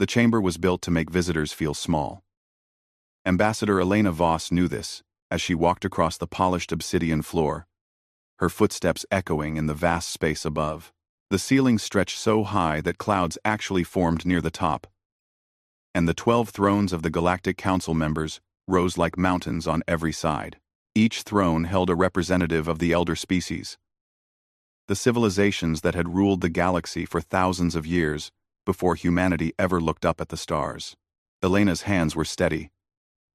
The chamber was built to make visitors feel small. Ambassador Elena Voss knew this as she walked across the polished obsidian floor, her footsteps echoing in the vast space above. The ceiling stretched so high that clouds actually formed near the top, and the 12 thrones of the Galactic Council members rose like mountains on every side. Each throne held a representative of the elder species, the civilizations that had ruled the galaxy for thousands of years before humanity ever looked up at the stars. Elena's hands were steady,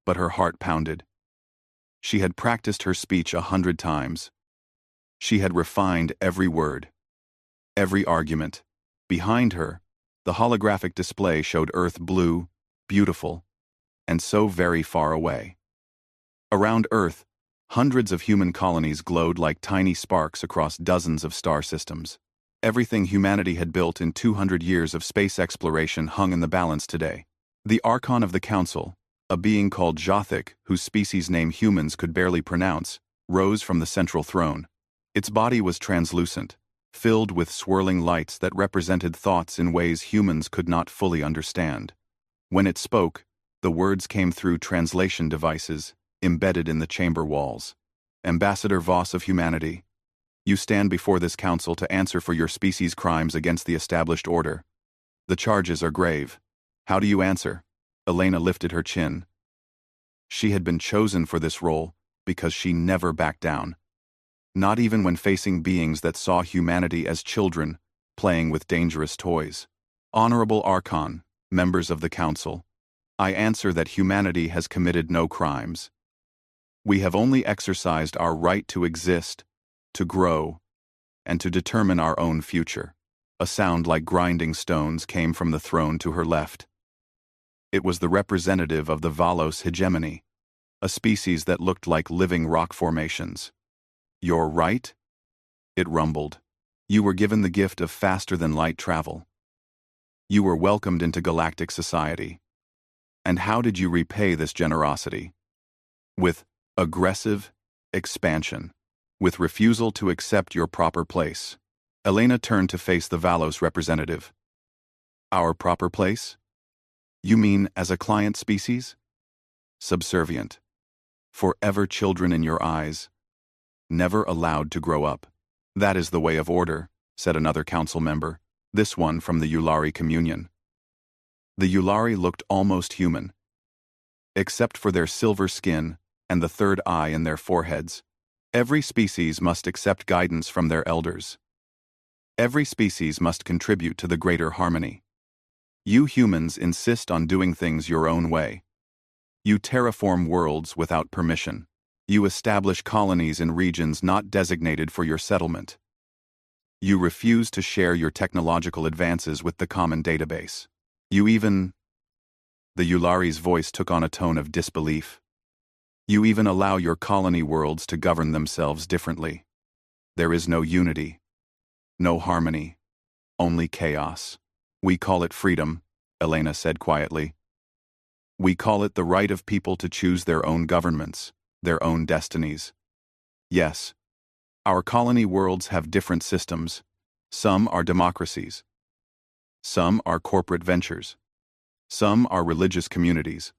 but her heart pounded. She had practiced her speech 100 times. She had refined every word, every argument. Behind her, the holographic display showed Earth blue, beautiful, and so very far away. Around Earth, hundreds of human colonies glowed like tiny sparks across dozens of star systems. Everything humanity had built in 200 years of space exploration hung in the balance today. The Archon of the Council, a being called Galactic, whose species name humans could barely pronounce, rose from the central throne. Its body was translucent, filled with swirling lights that represented thoughts in ways humans could not fully understand. When it spoke, the words came through translation devices embedded in the chamber walls. Ambassador Voss of humanity, you stand before this council to answer for your species' crimes against the established order. The charges are grave. How do you answer? Elena lifted her chin. She had been chosen for this role because she never backed down. Not even when facing beings that saw humanity as children, playing with dangerous toys. Honorable Archon, members of the Council, I answer that humanity has committed no crimes. We have only exercised our right to exist, to grow, and to determine our own future. A sound like grinding stones came from the throne to her left. It was the representative of the Valos hegemony, a species that looked like living rock formations. You're right? It rumbled. You were given the gift of faster-than-light travel. You were welcomed into galactic society. And how did you repay this generosity? With aggressive expansion. With refusal to accept your proper place. Elena turned to face the Valos representative. Our proper place? You mean as a client species? Subservient. Forever children in your eyes. Never allowed to grow up. That is the way of order, said another council member, this one from the Yulari communion. The Yulari looked almost human, except for their silver skin and the third eye in their foreheads. Every species must accept guidance from their elders. Every species must contribute to the greater harmony. You humans insist on doing things your own way. You terraform worlds without permission. You establish colonies in regions not designated for your settlement. You refuse to share your technological advances with the common database. You even... The Yulari's voice took on a tone of disbelief. You even allow your colony worlds to govern themselves differently. There is no unity, no harmony, only chaos. We call it freedom, Elena said quietly. We call it the right of people to choose their own governments, their own destinies. Yes, our colony worlds have different systems. Some are democracies. Some are corporate ventures. Some are religious communities.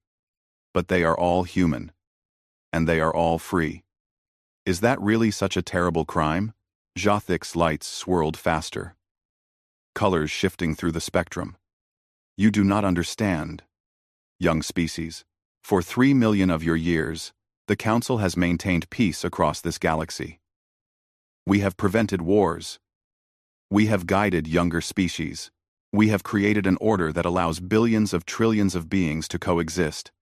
But they are all human. And they are all free. Is that really such a terrible crime? Galactic's lights swirled faster, colors shifting through the spectrum. You do not understand, young species. For 3 million of your years, the Council has maintained peace across this galaxy. We have prevented wars. We have guided younger species. We have created an order that allows billions of trillions of beings to coexist.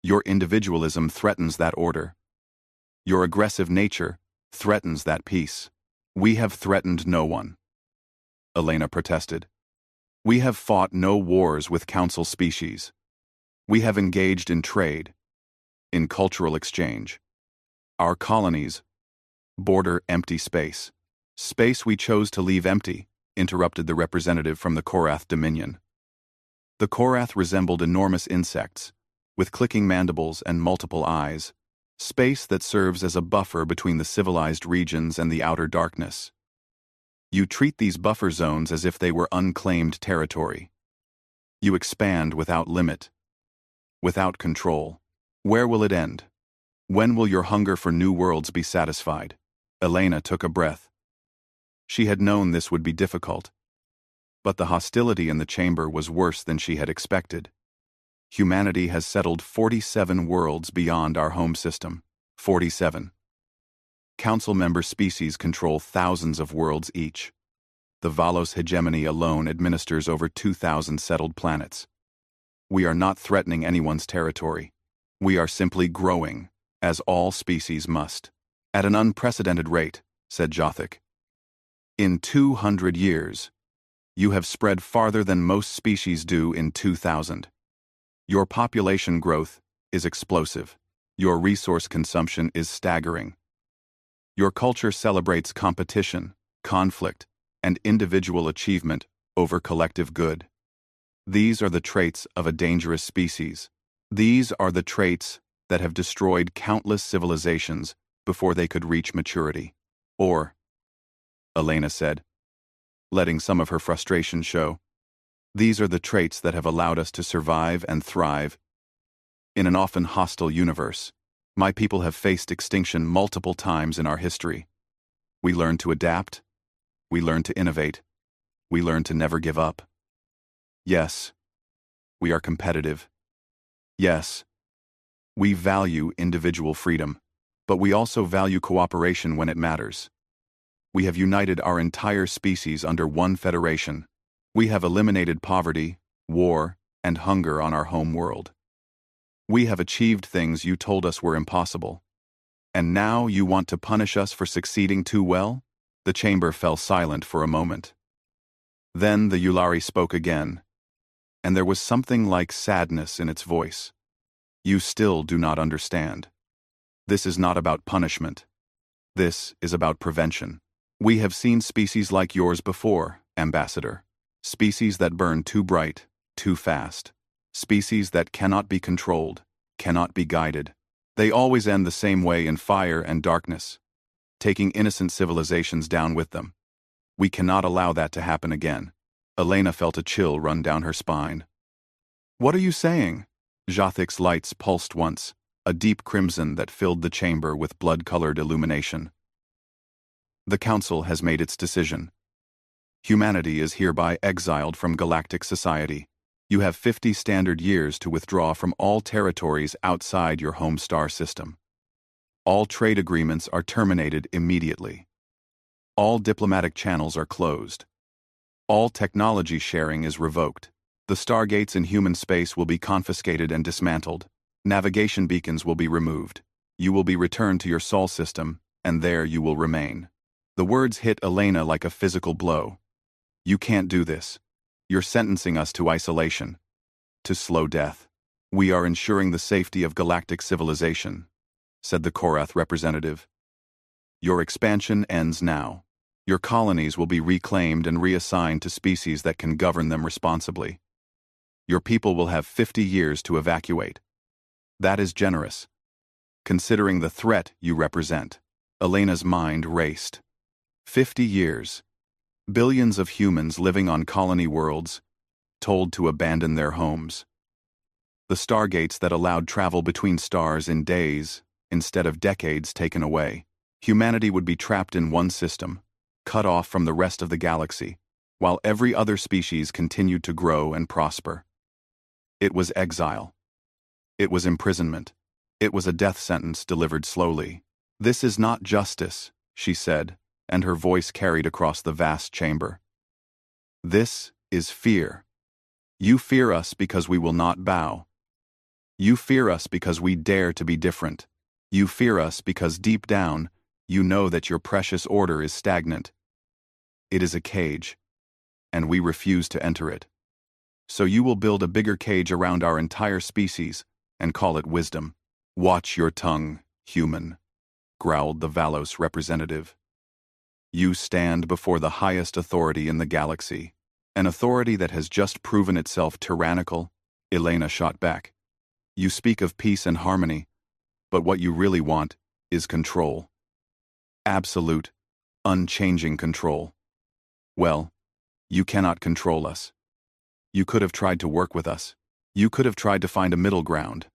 Your individualism threatens that order. Your aggressive nature threatens that peace. We have threatened no one, Elena protested. We have fought no wars with Council species. We have engaged in trade, in cultural exchange. Our colonies border empty space. Space we chose to leave empty, interrupted the representative from the Korath Dominion. The Korath resembled enormous insects, with clicking mandibles and multiple eyes, space that serves as a buffer between the civilized regions and the outer darkness. You treat these buffer zones as if they were unclaimed territory. You expand without limit, without control. Where will it end? When will your hunger for new worlds be satisfied? Elena took a breath. She had known this would be difficult. But the hostility in the chamber was worse than she had expected. Humanity has settled 47 worlds beyond our home system. 47. Council member species control thousands of worlds each. The Valos hegemony alone administers over 2,000 settled planets. We are not threatening anyone's territory. We are simply growing, as all species must. At an unprecedented rate, said Jothic. In 200 years, you have spread farther than most species do in 2,000. Your population growth is explosive. Your resource consumption is staggering. Your culture celebrates competition, conflict, and individual achievement over collective good. These are the traits of a dangerous species. These are the traits that have destroyed countless civilizations before they could reach maturity. Or, Elena said, letting some of her frustration show, these are the traits that have allowed us to survive and thrive in an often hostile universe. My people have faced extinction multiple times in our history. We learned to adapt. We learned to innovate. We learned to never give up. Yes, we are competitive. Yes, we value individual freedom, but we also value cooperation when it matters. We have united our entire species under one federation. We have eliminated poverty, war, and hunger on our home world. We have achieved things you told us were impossible. And now you want to punish us for succeeding too well? The chamber fell silent for a moment. Then the Yulari spoke again, and there was something like sadness in its voice. You still do not understand. This is not about punishment. This is about prevention. We have seen species like yours before, Ambassador. Species that burn too bright, too fast. Species that cannot be controlled, cannot be guided. They always end the same way in fire and darkness, taking innocent civilizations down with them. We cannot allow that to happen again. Elena felt a chill run down her spine. What are you saying? Jothic's lights pulsed once, a deep crimson that filled the chamber with blood-colored illumination. The Council has made its decision. Humanity is hereby exiled from galactic society. You have 50 standard years to withdraw from all territories outside your home star system. All trade agreements are terminated immediately. All diplomatic channels are closed. All technology sharing is revoked. The stargates in human space will be confiscated and dismantled. Navigation beacons will be removed. You will be returned to your sol system, and there you will remain. The words hit Elena like a physical blow. You can't do this. You're sentencing us to isolation, to slow death. We are ensuring the safety of galactic civilization, said the Korath representative. Your expansion ends now. Your colonies will be reclaimed and reassigned to species that can govern them responsibly. Your people will have 50 years to evacuate. That is generous, considering the threat you represent. Elena's mind raced. 50 years. Billions of humans living on colony worlds, told to abandon their homes. The stargates that allowed travel between stars in days, instead of decades, taken away. Humanity would be trapped in one system, cut off from the rest of the galaxy, while every other species continued to grow and prosper. It was exile. It was imprisonment. It was a death sentence delivered slowly. This is not justice, she said, and her voice carried across the vast chamber. This is fear. You fear us because we will not bow. You fear us because we dare to be different. You fear us because deep down, you know that your precious order is stagnant. It is a cage, and we refuse to enter it. So you will build a bigger cage around our entire species and call it wisdom. Watch your tongue, human, growled the Valos representative. You stand before the highest authority in the galaxy, an authority that has just proven itself tyrannical, Elena shot back. You speak of peace and harmony, but what you really want is control. Absolute, unchanging control. Well, you cannot control us. You could have tried to work with us. You could have tried to find a middle ground.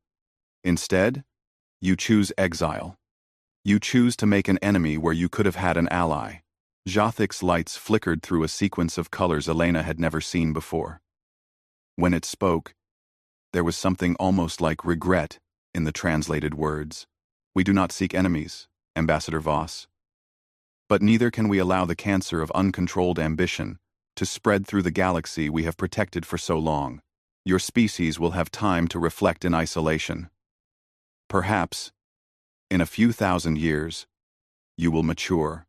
Instead, you choose exile. You choose to make an enemy where you could have had an ally. Jothic's lights flickered through a sequence of colors Elena had never seen before. When it spoke, there was something almost like regret in the translated words. We do not seek enemies, Ambassador Voss. But neither can we allow the cancer of uncontrolled ambition to spread through the galaxy we have protected for so long. Your species will have time to reflect in isolation. Perhaps, in a few thousand years, you will mature.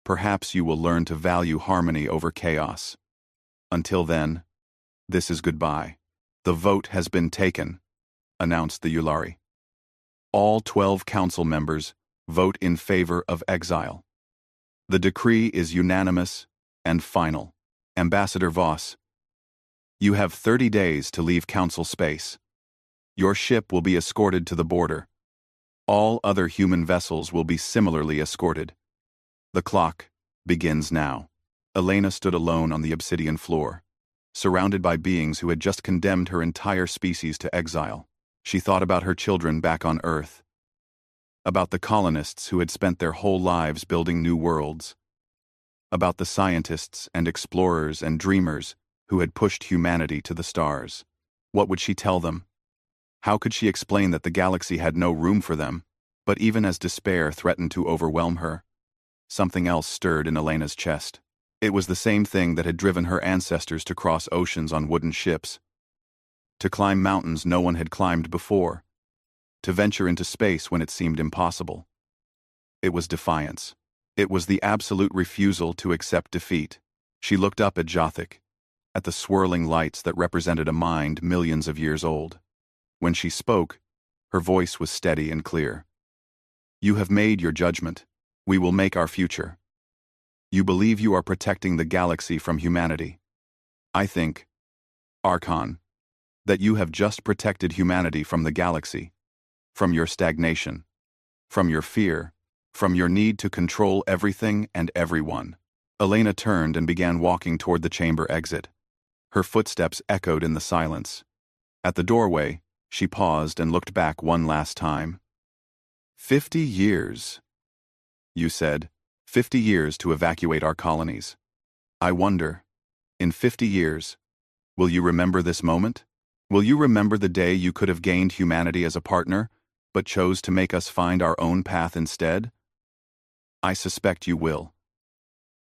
Perhaps you will learn to value harmony over chaos. Until then, this is goodbye. The vote has been taken, announced the Yulari. All 12 council members vote in favor of exile. The decree is unanimous and final. Ambassador Voss, you have 30 days to leave council space. Your ship will be escorted to the border. All other human vessels will be similarly escorted. The clock begins now. Elena stood alone on the obsidian floor, surrounded by beings who had just condemned her entire species to exile. She thought about her children back on Earth, about the colonists who had spent their whole lives building new worlds, about the scientists and explorers and dreamers who had pushed humanity to the stars. What would she tell them? How could she explain that the galaxy had no room for them? But even as despair threatened to overwhelm her, something else stirred in Elena's chest. It was the same thing that had driven her ancestors to cross oceans on wooden ships, to climb mountains no one had climbed before, to venture into space when it seemed impossible. It was defiance. It was the absolute refusal to accept defeat. She looked up at Jothic, at the swirling lights that represented a mind millions of years old. When she spoke, her voice was steady and clear. You have made your judgment. We will make our future. You believe you are protecting the galaxy from humanity. I think, Archon, that you have just protected humanity from the galaxy, from your stagnation, from your fear, from your need to control everything and everyone. Elena turned and began walking toward the chamber exit. Her footsteps echoed in the silence. At the doorway, she paused and looked back one last time. 50 years, you said. 50 years to evacuate our colonies. I wonder, in 50 years, will you remember this moment? Will you remember the day you could have gained humanity as a partner, but chose to make us find our own path instead? I suspect you will.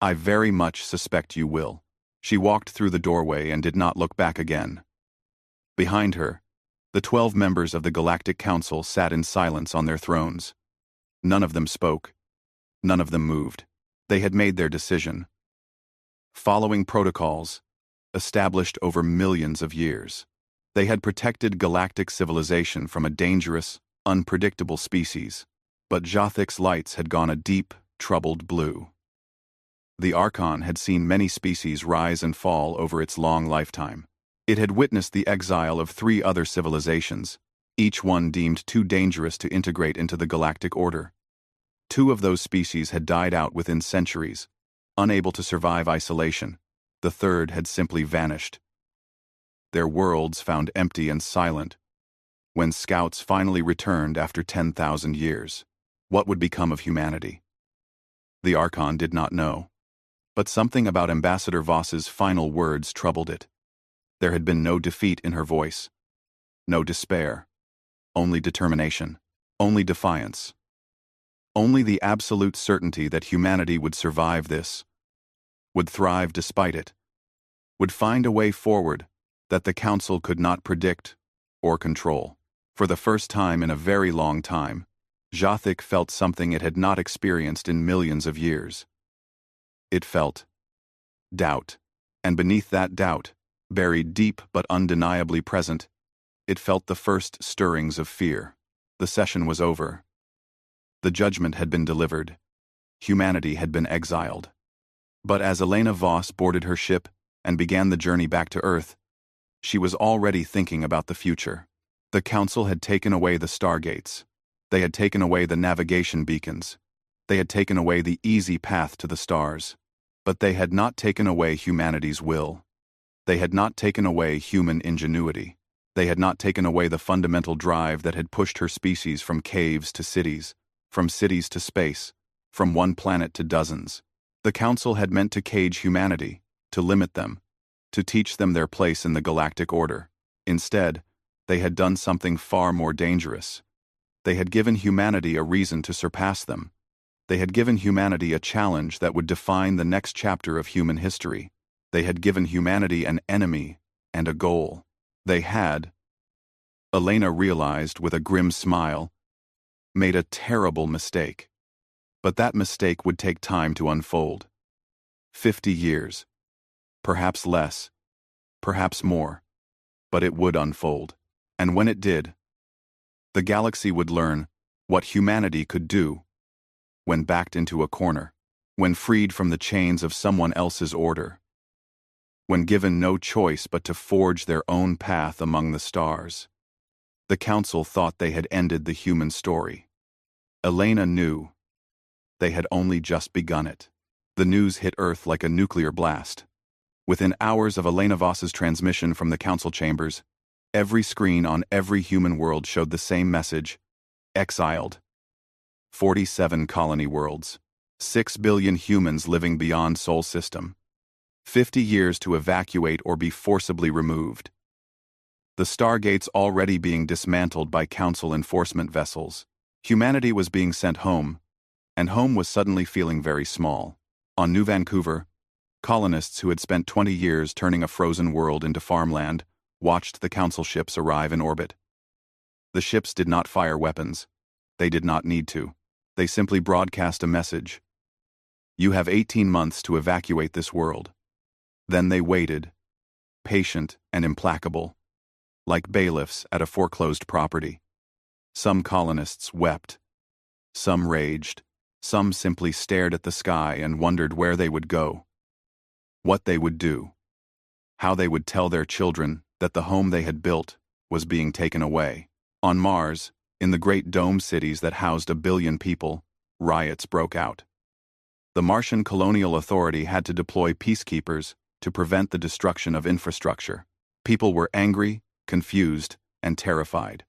I very much suspect you will. She walked through the doorway and did not look back again. Behind her, the 12 members of the Galactic Council sat in silence on their thrones. None of them spoke. None of them moved. They had made their decision, following protocols established over millions of years. They had protected galactic civilization from a dangerous, unpredictable species, but Jothic's lights had gone a deep, troubled blue. The Archon had seen many species rise and fall over its long lifetime. It had witnessed the exile of 3 other civilizations, each one deemed too dangerous to integrate into the galactic order. 2 of those species had died out within centuries, unable to survive isolation. The third had simply vanished. Their worlds found empty and silent. When scouts finally returned after 10,000 years, what would become of humanity? The Archon did not know. But something about Ambassador Voss's final words troubled it. There had been no defeat in her voice. No despair. Only determination. Only defiance. Only the absolute certainty that humanity would survive this, would thrive despite it, would find a way forward that the Council could not predict or control. For the first time in a very long time, Jothic felt something it had not experienced in millions of years. It felt doubt, and beneath that doubt, buried deep but undeniably present, it felt the first stirrings of fear. The session was over. The judgment had been delivered. Humanity had been exiled. But as Elena Voss boarded her ship and began the journey back to Earth, she was already thinking about the future. The Council had taken away the stargates. They had taken away the navigation beacons. They had taken away the easy path to the stars. But they had not taken away humanity's will. They had not taken away human ingenuity. They had not taken away the fundamental drive that had pushed her species from caves to cities, from cities to space, from one planet to dozens. The Council had meant to cage humanity, to limit them, to teach them their place in the galactic order. Instead, they had done something far more dangerous. They had given humanity a reason to surpass them. They had given humanity a challenge that would define the next chapter of human history. They had given humanity an enemy and a goal. They had, Elena realized with a grim smile, made a terrible mistake. But that mistake would take time to unfold. 50 years. Perhaps less. Perhaps more. But it would unfold. And when it did, the galaxy would learn what humanity could do when backed into a corner, when freed from the chains of someone else's order, when given no choice but to forge their own path among the stars. The Council thought they had ended the human story. Elena knew they had only just begun it. The news hit Earth like a nuclear blast. Within hours of Elena Voss's transmission from the Council chambers, every screen on every human world showed the same message: Exiled. 47 colony worlds. 6 billion humans living beyond Sol system. 50 years to evacuate or be forcibly removed. The stargates already being dismantled by Council enforcement vessels. Humanity was being sent home, and home was suddenly feeling very small. On New Vancouver, colonists who had spent 20 years turning a frozen world into farmland watched the Council ships arrive in orbit. The ships did not fire weapons. They did not need to. They simply broadcast a message. You have 18 months to evacuate this world. Then they waited, patient and implacable, like bailiffs at a foreclosed property. Some colonists wept. Some raged. Some simply stared at the sky and wondered where they would go, what they would do, how they would tell their children that the home they had built was being taken away. On Mars, in the great dome cities that housed 1 billion people, riots broke out. The Martian Colonial Authority had to deploy peacekeepers to prevent the destruction of infrastructure. People were angry, confused, and terrified.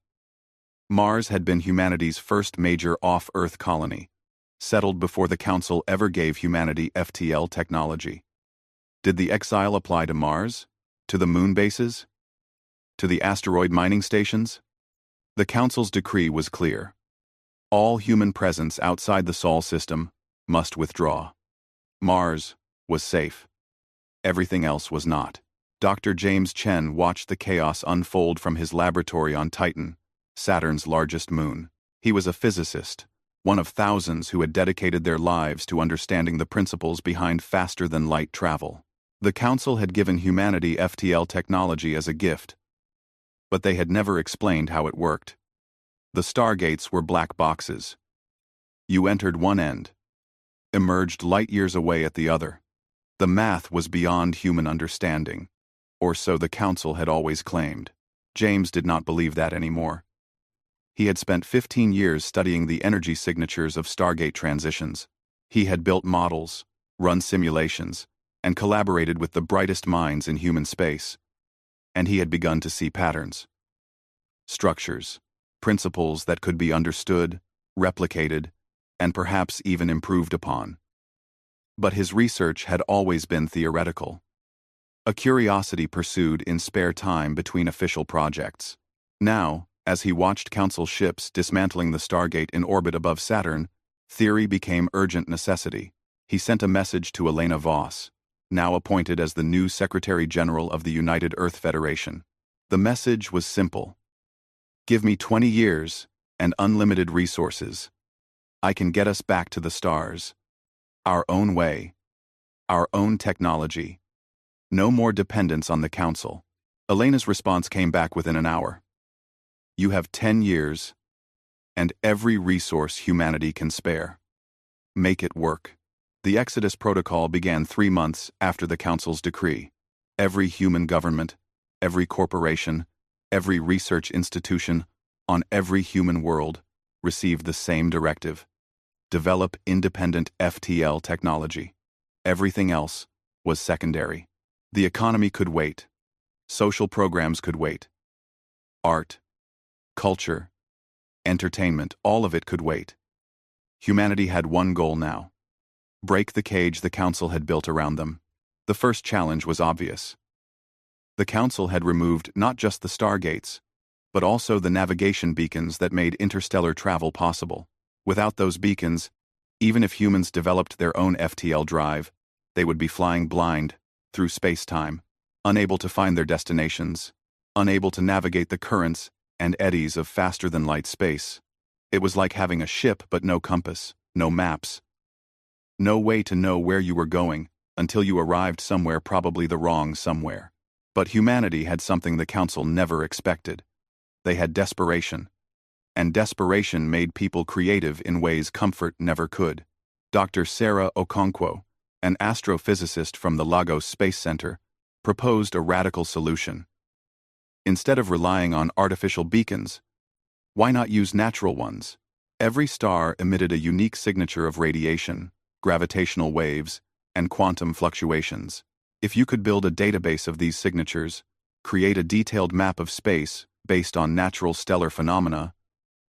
Mars had been humanity's first major off-Earth colony, settled before the Council ever gave humanity FTL technology. Did the exile apply to Mars? To the moon bases? To the asteroid mining stations? The Council's decree was clear. All human presence outside the Sol system must withdraw. Mars was safe. Everything else was not. Dr. James Chen watched the chaos unfold from his laboratory on Titan, Saturn's largest moon. He was a physicist, one of thousands who had dedicated their lives to understanding the principles behind faster-than-light travel. The Council had given humanity FTL technology as a gift, but they had never explained how it worked. The stargates were black boxes. You entered one end, emerged light years away at the other. The math was beyond human understanding, or so the Council had always claimed. James did not believe that anymore. He had spent 15 years studying the energy signatures of stargate transitions. He had built models, run simulations, and collaborated with the brightest minds in human space. And he had begun to see patterns. Structures, principles that could be understood, replicated, and perhaps even improved upon. But his research had always been theoretical. A curiosity pursued in spare time between official projects. Now, as he watched Council ships dismantling the Stargate in orbit above Saturn, theory became urgent necessity. He sent a message to Elena Voss, now appointed as the new Secretary General of the United Earth Federation. The message was simple. Give me 20 years and unlimited resources. I can get us back to the stars. Our own way. Our own technology. No more dependence on the Council. Elena's response came back within an hour. You have 10 years, and every resource humanity can spare. Make it work. The Exodus Protocol began 3 months after the Council's decree. Every human government, every corporation, every research institution, on every human world, received the same directive. Develop independent FTL technology. Everything else was secondary. The economy could wait. Social programs could wait. Art, culture, entertainment, all of it could wait. Humanity had one goal now: break the cage the Council had built around them. The first challenge was obvious. The Council had removed not just the stargates, but also the navigation beacons that made interstellar travel possible. Without those beacons, even if humans developed their own FTL drive, they would be flying blind through space-time, unable to find their destinations, unable to navigate the currents and eddies of faster-than-light space. It was like having a ship but no compass, no maps, no way to know where you were going until you arrived somewhere, probably the wrong somewhere. But humanity had something the Council never expected. They had desperation. And desperation made people creative in ways comfort never could. Dr. Sarah Okonkwo, an astrophysicist from the Lagos Space Center, proposed a radical solution. Instead of relying on artificial beacons, why not use natural ones? Every star emitted a unique signature of radiation, gravitational waves, and quantum fluctuations. If you could build a database of these signatures, create a detailed map of space based on natural stellar phenomena,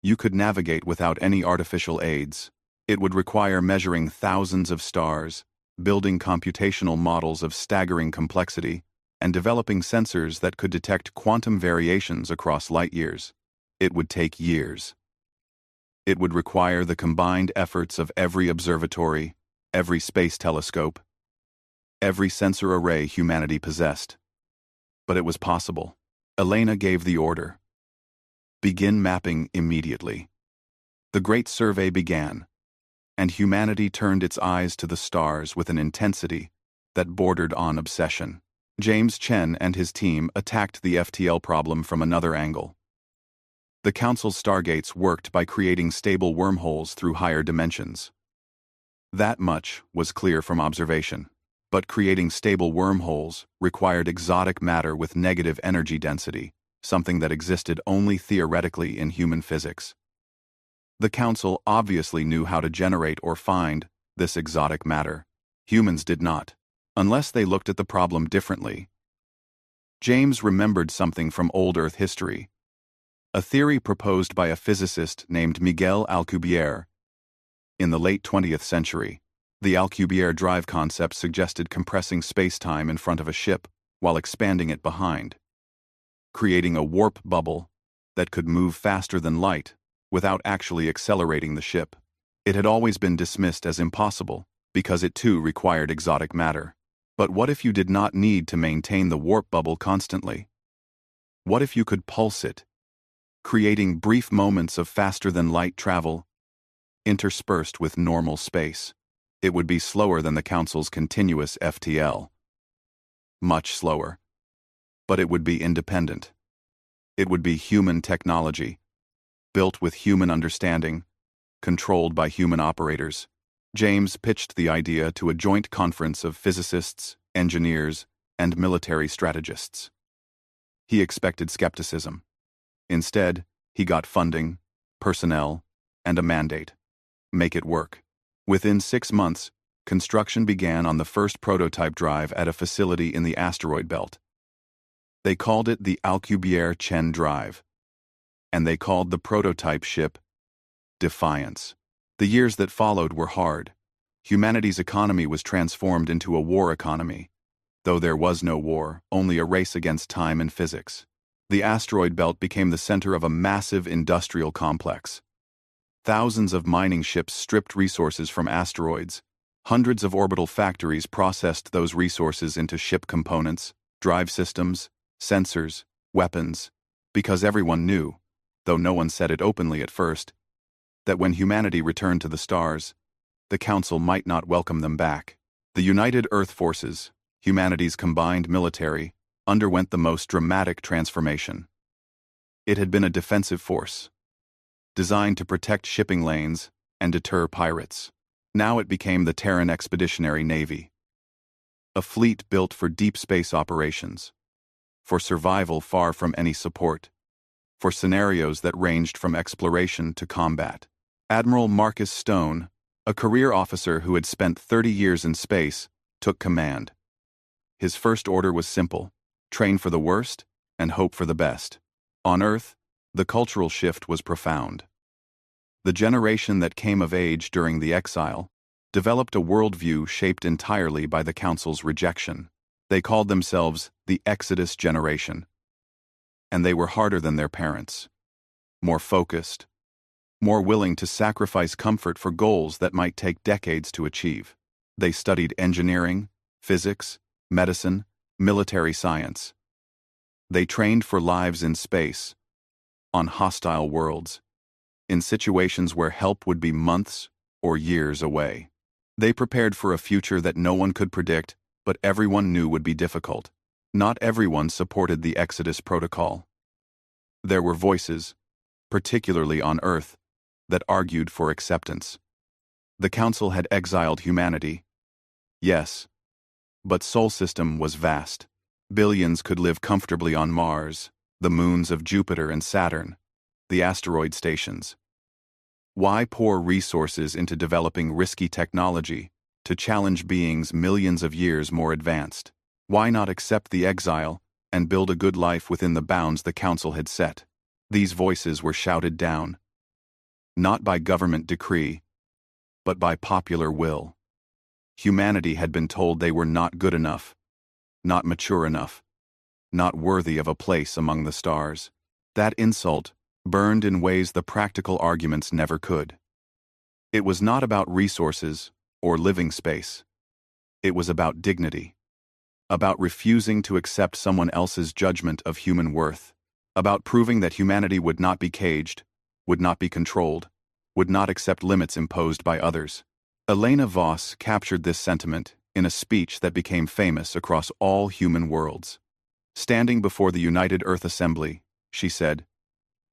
you could navigate without any artificial aids. It would require measuring thousands of stars, building computational models of staggering complexity, and developing sensors that could detect quantum variations across light years. It would take years. It would require the combined efforts of every observatory, every space telescope, every sensor array humanity possessed. But it was possible. Elena gave the order. Begin mapping immediately. The Great Survey began, and humanity turned its eyes to the stars with an intensity that bordered on obsession. James Chen and his team attacked the FTL problem from another angle. The Council's stargates worked by creating stable wormholes through higher dimensions. That much was clear from observation. But creating stable wormholes required exotic matter with negative energy density, something that existed only theoretically in human physics. The Council obviously knew how to generate or find this exotic matter. Humans did not, unless they looked at the problem differently. James remembered something from old Earth history, a theory proposed by a physicist named Miguel Alcubierre in the late 20th century. The Alcubierre drive concept suggested compressing space-time in front of a ship while expanding it behind, creating a warp bubble that could move faster than light without actually accelerating the ship. It had always been dismissed as impossible because it too required exotic matter. But what if you did not need to maintain the warp bubble constantly? What if you could pulse it, creating brief moments of faster-than-light travel interspersed with normal space? It would be slower than the Council's continuous FTL. Much slower. But it would be independent. It would be human technology, built with human understanding, controlled by human operators. James pitched the idea to a joint conference of physicists, engineers, and military strategists. He expected skepticism. Instead, he got funding, personnel, and a mandate. Make it work. Within 6 months, construction began on the first prototype drive at a facility in the asteroid belt. They called it the Alcubierre-Chen drive, and they called the prototype ship Defiance. The years that followed were hard. Humanity's economy was transformed into a war economy. Though there was no war, only a race against time and physics. The asteroid belt became the center of a massive industrial complex. Thousands of mining ships stripped resources from asteroids. Hundreds of orbital factories processed those resources into ship components, drive systems, sensors, weapons, because everyone knew, though no one said it openly at first, that when humanity returned to the stars, the Council might not welcome them back. The United Earth Forces, humanity's combined military, underwent the most dramatic transformation. It had been a defensive force, designed to protect shipping lanes and deter pirates. Now it became the Terran Expeditionary Navy, a fleet built for deep space operations, for survival far from any support, for scenarios that ranged from exploration to combat. Admiral Marcus Stone, a career officer who had spent 30 years in space, took command. His first order was simple: train for the worst and hope for the best. On Earth, the cultural shift was profound. The generation that came of age during the exile developed a worldview shaped entirely by the Council's rejection. They called themselves the Exodus generation. And they were harder than their parents. More focused. More willing to sacrifice comfort for goals that might take decades to achieve. They studied engineering, physics, medicine, military science. They trained for lives in space, on hostile worlds, in situations where help would be months or years away. They prepared for a future that no one could predict, but everyone knew would be difficult. Not everyone supported the Exodus protocol. There were voices, particularly on Earth, that argued for acceptance. The Council had exiled humanity. Yes, but Sol System was vast. Billions could live comfortably on Mars, the moons of Jupiter and Saturn, the asteroid stations. Why pour resources into developing risky technology to challenge beings millions of years more advanced? Why not accept the exile and build a good life within the bounds the Council had set? These voices were shouted down, not by government decree, but by popular will. Humanity had been told they were not good enough, not mature enough, not worthy of a place among the stars. That insult burned in ways the practical arguments never could. It was not about resources or living space. It was about dignity, about refusing to accept someone else's judgment of human worth, about proving that humanity would not be caged, would not be controlled, would not accept limits imposed by others. Elena Voss captured this sentiment in a speech that became famous across all human worlds. Standing before the United Earth Assembly, she said,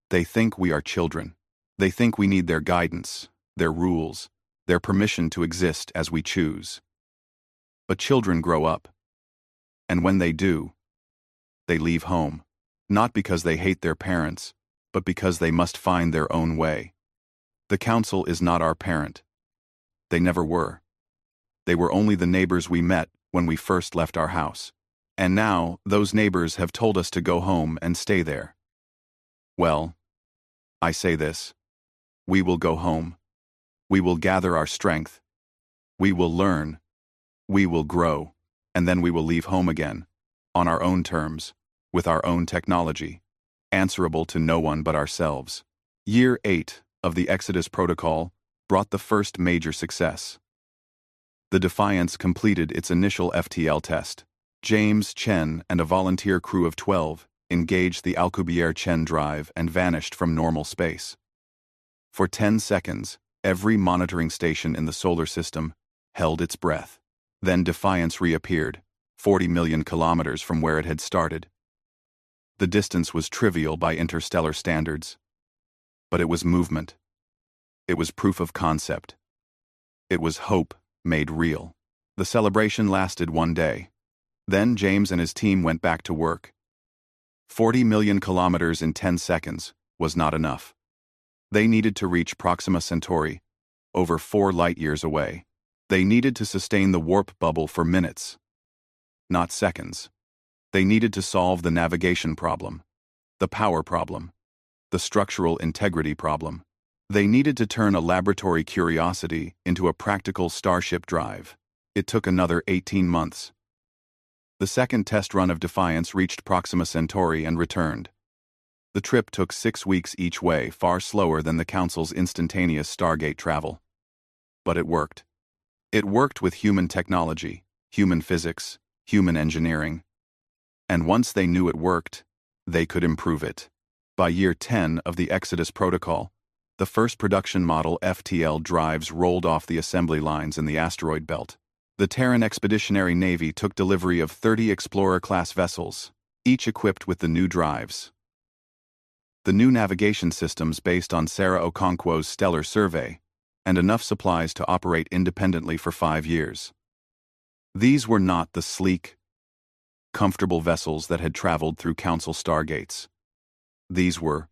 "They think we are children. They think we need their guidance, their rules, their permission to exist as we choose. But children grow up. And when they do, they leave home, not because they hate their parents, but because they must find their own way. The Council is not our parent. They never were. They were only the neighbors we met when we first left our house. And now, those neighbors have told us to go home and stay there. Well, I say this. We will go home. We will gather our strength. We will learn. We will grow. And then we will leave home again, on our own terms, with our own technology, answerable to no one but ourselves." Year 8 of the Exodus Protocol brought the first major success. The Defiance completed its initial FTL test. James Chen and a volunteer crew of 12 engaged the Alcubierre-Chen drive and vanished from normal space. For 10 seconds, every monitoring station in the solar system held its breath. Then Defiance reappeared, 40 million kilometers from where it had started. The distance was trivial by interstellar standards. But it was movement. It was proof of concept. It was hope made real. The celebration lasted one day. Then James and his team went back to work. 40 million kilometers in 10 seconds was not enough. They needed to reach Proxima Centauri, over 4 light-years away. They needed to sustain the warp bubble for minutes, not seconds. They needed to solve the navigation problem, the power problem, the structural integrity problem. They needed to turn a laboratory curiosity into a practical Starship drive. It took another 18 months. The second test run of Defiance reached Proxima Centauri and returned. The trip took 6 weeks each way, far slower than the Council's instantaneous Stargate travel. But it worked. It worked with human technology, human physics, human engineering. And once they knew it worked, they could improve it. By year 10 of the Exodus Protocol, the first production model FTL drives rolled off the assembly lines in the asteroid belt. The Terran Expeditionary Navy took delivery of 30 Explorer-class vessels, each equipped with the new drives. The new navigation systems based on Sarah Okonkwo's stellar survey, and enough supplies to operate independently for 5 years. These were not the sleek, comfortable vessels that had traveled through Council stargates. These were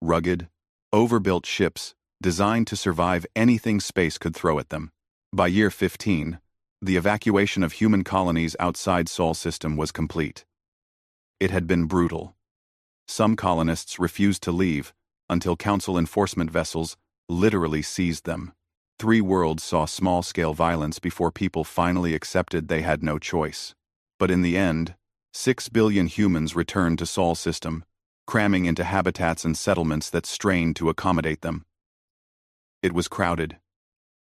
rugged, overbuilt ships designed to survive anything space could throw at them. By year 15, The evacuation of human colonies outside Sol system was complete. It had been brutal. Some colonists refused to leave until Council enforcement vessels literally seized them. 3 worlds saw small-scale violence before people finally accepted they had no choice. But in the end, 6 billion humans returned to Sol system, cramming into habitats and settlements that strained to accommodate them. It was crowded.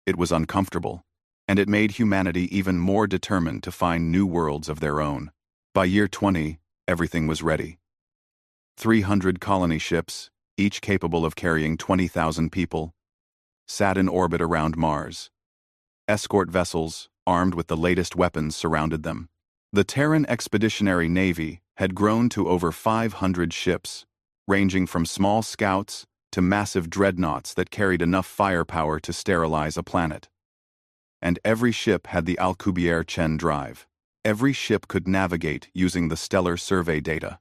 It was uncomfortable. And it made humanity even more determined to find new worlds of their own. By year 20, everything was ready. 300 colony ships, each capable of carrying 20,000 people, sat in orbit around Mars. Escort vessels, armed with the latest weapons, surrounded them. The Terran Expeditionary Navy had grown to over 500 ships, ranging from small scouts to massive dreadnoughts that carried enough firepower to sterilize a planet. And every ship had the Alcubierre-Chen drive. Every ship could navigate using the stellar survey data.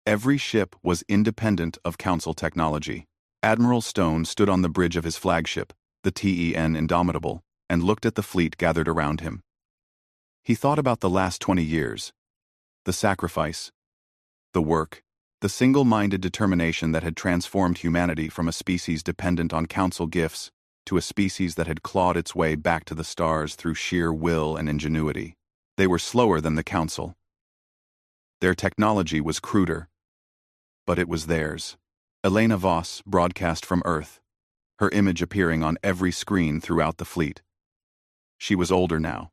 Every ship was independent of Council technology. Admiral Stone stood on the bridge of his flagship, the TEN Indomitable, and looked at the fleet gathered around him. He thought about the last 20 years. The sacrifice, the work, the single-minded determination that had transformed humanity from a species dependent on Council gifts to a species that had clawed its way back to the stars through sheer will and ingenuity. They were slower than the Council. Their technology was cruder, but it was theirs. Elena Voss broadcast from Earth, her image appearing on every screen throughout the fleet. She was older now,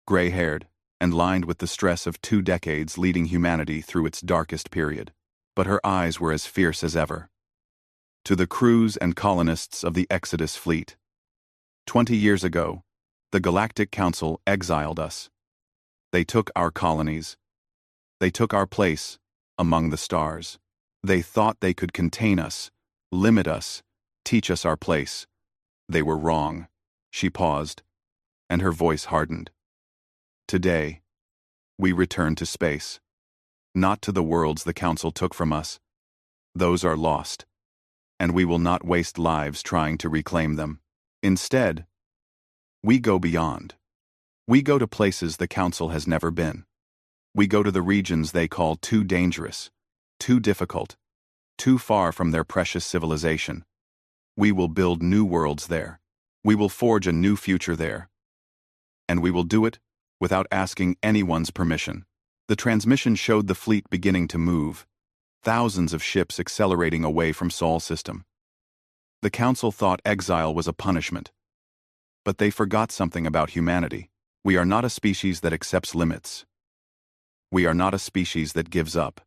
gray-haired, and lined with the stress of 2 decades leading humanity through its darkest period. But her eyes were as fierce as ever. To the crews and colonists of the Exodus fleet. 20 years ago, the Galactic Council exiled us. They took our colonies. They took our place among the stars. They thought they could contain us, limit us, teach us our place. They were wrong. She paused, and her voice hardened. Today, we return to space. Not to the worlds the Council took from us. Those are lost, and we will not waste lives trying to reclaim them. Instead, we go beyond. We go to places the Council has never been. We go to the regions they call too dangerous, too difficult, too far from their precious civilization. We will build new worlds there. We will forge a new future there. And we will do it without asking anyone's permission. The transmission showed the fleet beginning to move, thousands of ships accelerating away from Sol system. The Council thought exile was a punishment. But they forgot something about humanity. We are not a species that accepts limits. We are not a species that gives up.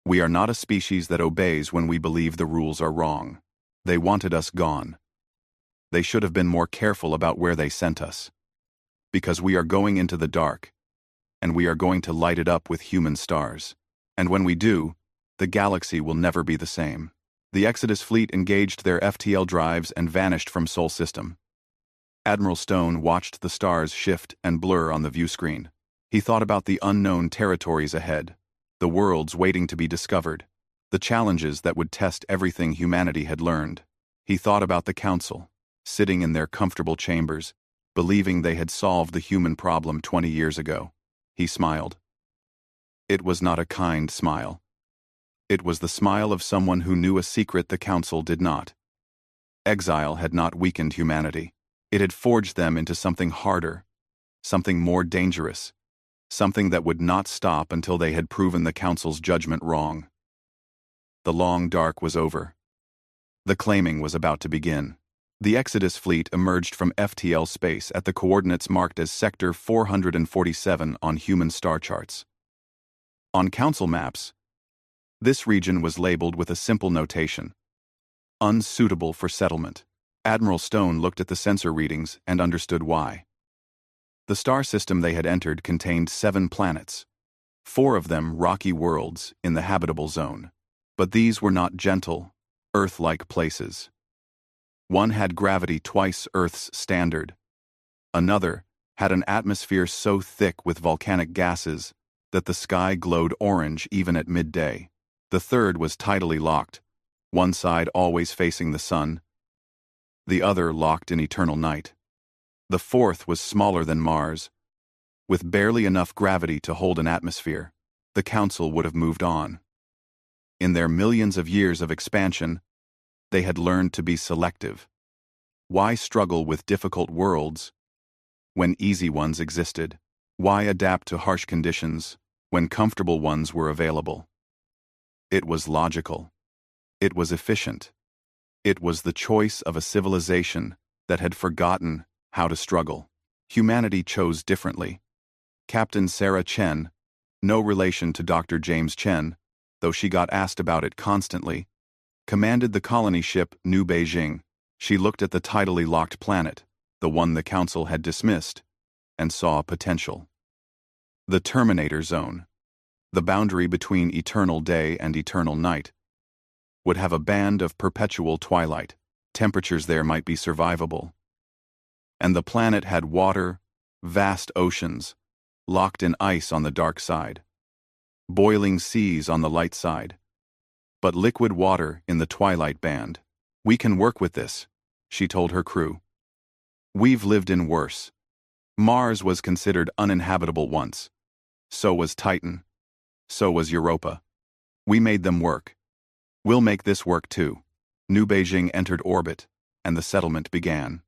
We are not a species that obeys when we believe the rules are wrong. They wanted us gone. They should have been more careful about where they sent us. Because we are going into the dark, and we are going to light it up with human stars. And when we do, the galaxy will never be the same. The Exodus fleet engaged their FTL drives and vanished from Sol system. Admiral Stone watched the stars shift and blur on the view screen. He thought about the unknown territories ahead, the worlds waiting to be discovered, the challenges that would test everything humanity had learned. He thought about the Council, sitting in their comfortable chambers, believing they had solved the human problem 20 years ago. He smiled. It was not a kind smile. It was the smile of someone who knew a secret the Council did not. Exile had not weakened humanity. It had forged them into something harder, something more dangerous, something that would not stop until they had proven the Council's judgment wrong. The long dark was over. The claiming was about to begin. The Exodus fleet emerged from FTL space at the coordinates marked as Sector 447 on human star charts. On Council maps, this region was labeled with a simple notation: unsuitable for settlement. Admiral Stone looked at the sensor readings and understood why. The star system they had entered contained 7 planets, 4 of them rocky worlds in the habitable zone. But these were not gentle, Earth-like places. One had gravity twice Earth's standard. Another had an atmosphere so thick with volcanic gases that the sky glowed orange even at midday. The third was tidally locked, one side always facing the sun, the other locked in eternal night. The fourth was smaller than Mars, with barely enough gravity to hold an atmosphere. The Council would have moved on. In their millions of years of expansion, they had learned to be selective. Why struggle with difficult worlds when easy ones existed? Why adapt to harsh conditions when comfortable ones were available? It was logical. It was efficient. It was the choice of a civilization that had forgotten how to struggle. Humanity chose differently. Captain Sarah Chen, no relation to Dr. James Chen, though she got asked about it constantly, commanded the colony ship New Beijing. She looked at the tidally locked planet, the one the Council had dismissed, and saw potential. The Terminator Zone, the boundary between eternal day and eternal night, would have a band of perpetual twilight. Temperatures there might be survivable. And the planet had water, vast oceans, locked in ice on the dark side, boiling seas on the light side, but liquid water in the twilight band. We can work with this, she told her crew. We've lived in worse. Mars was considered uninhabitable once. So was Titan. So was Europa. We made them work. We'll make this work too. New Beijing entered orbit, and the settlement began.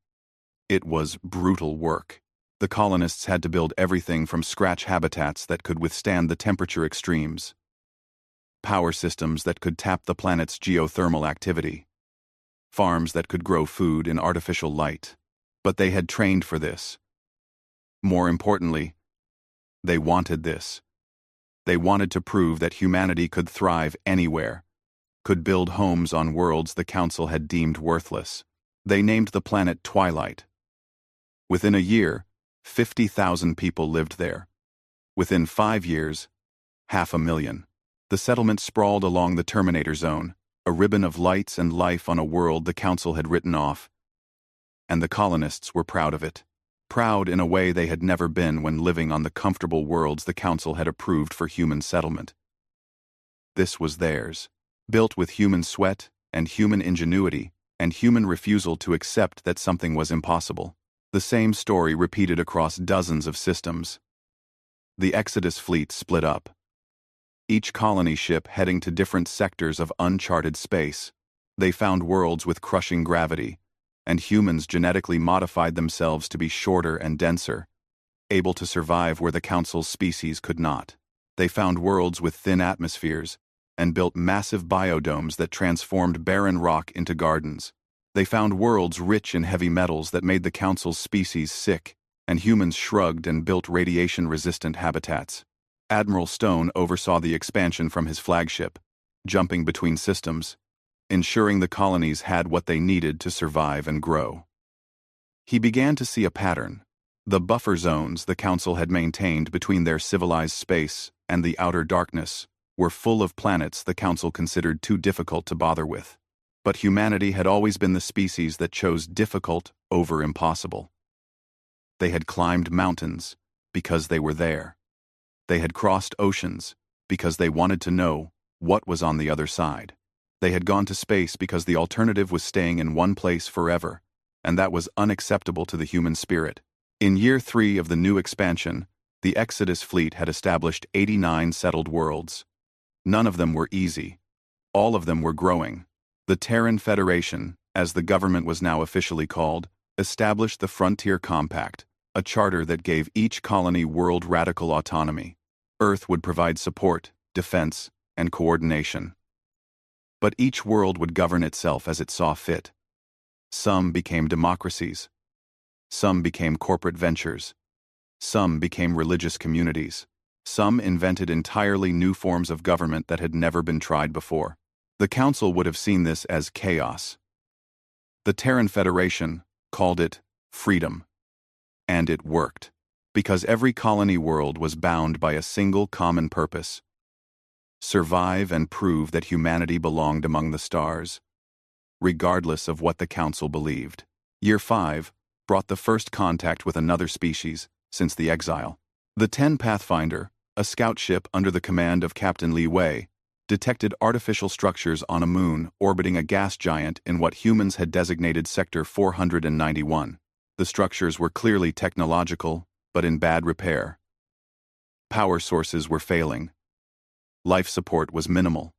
It was brutal work. The colonists had to build everything from scratch: habitats that could withstand the temperature extremes, power systems that could tap the planet's geothermal activity, farms that could grow food in artificial light. But they had trained for this. More importantly, they wanted this. They wanted to prove that humanity could thrive anywhere, could build homes on worlds the Council had deemed worthless. They named the planet Twilight. Within a year, 50,000 people lived there. Within 5 years, 500,000. The settlement sprawled along the Terminator Zone, a ribbon of lights and life on a world the Council had written off. And the colonists were proud of it. Proud in a way they had never been when living on the comfortable worlds the Council had approved for human settlement. This was theirs, built with human sweat and human ingenuity and human refusal to accept that something was impossible. The same story repeated across dozens of systems. The Exodus fleet split up, each colony ship heading to different sectors of uncharted space. They found worlds with crushing gravity, and humans genetically modified themselves to be shorter and denser, able to survive where the Council's species could not. They found worlds with thin atmospheres, and built massive biodomes that transformed barren rock into gardens. They found worlds rich in heavy metals that made the Council's species sick, and humans shrugged and built radiation-resistant habitats. Admiral Stone oversaw the expansion from his flagship, jumping between systems, ensuring the colonies had what they needed to survive and grow. He began to see a pattern. The buffer zones the Council had maintained between their civilized space and the outer darkness were full of planets the Council considered too difficult to bother with. But humanity had always been the species that chose difficult over impossible. They had climbed mountains because they were there. They had crossed oceans because they wanted to know what was on the other side. They had gone to space because the alternative was staying in one place forever, and that was unacceptable to the human spirit. In year 3 of the new expansion, the Exodus fleet had established 89 settled worlds. None of them were easy. All of them were growing. The Terran Federation, as the government was now officially called, established the Frontier Compact, a charter that gave each colony world radical autonomy. Earth would provide support, defense, and coordination. But each world would govern itself as it saw fit. Some became democracies. Some became corporate ventures. Some became religious communities. Some invented entirely new forms of government that had never been tried before. The Council would have seen this as chaos. The Terran Federation called it freedom. And it worked, because every colony world was bound by a single common purpose: survive and prove that humanity belonged among the stars, regardless of what the Council believed. Year 5 brought the first contact with another species since the exile. The 10 Pathfinder, a scout ship under the command of Captain Li Wei, detected artificial structures on a moon orbiting a gas giant in what humans had designated Sector 491. The structures were clearly technological, but in bad repair. Power sources were failing. Life support was minimal.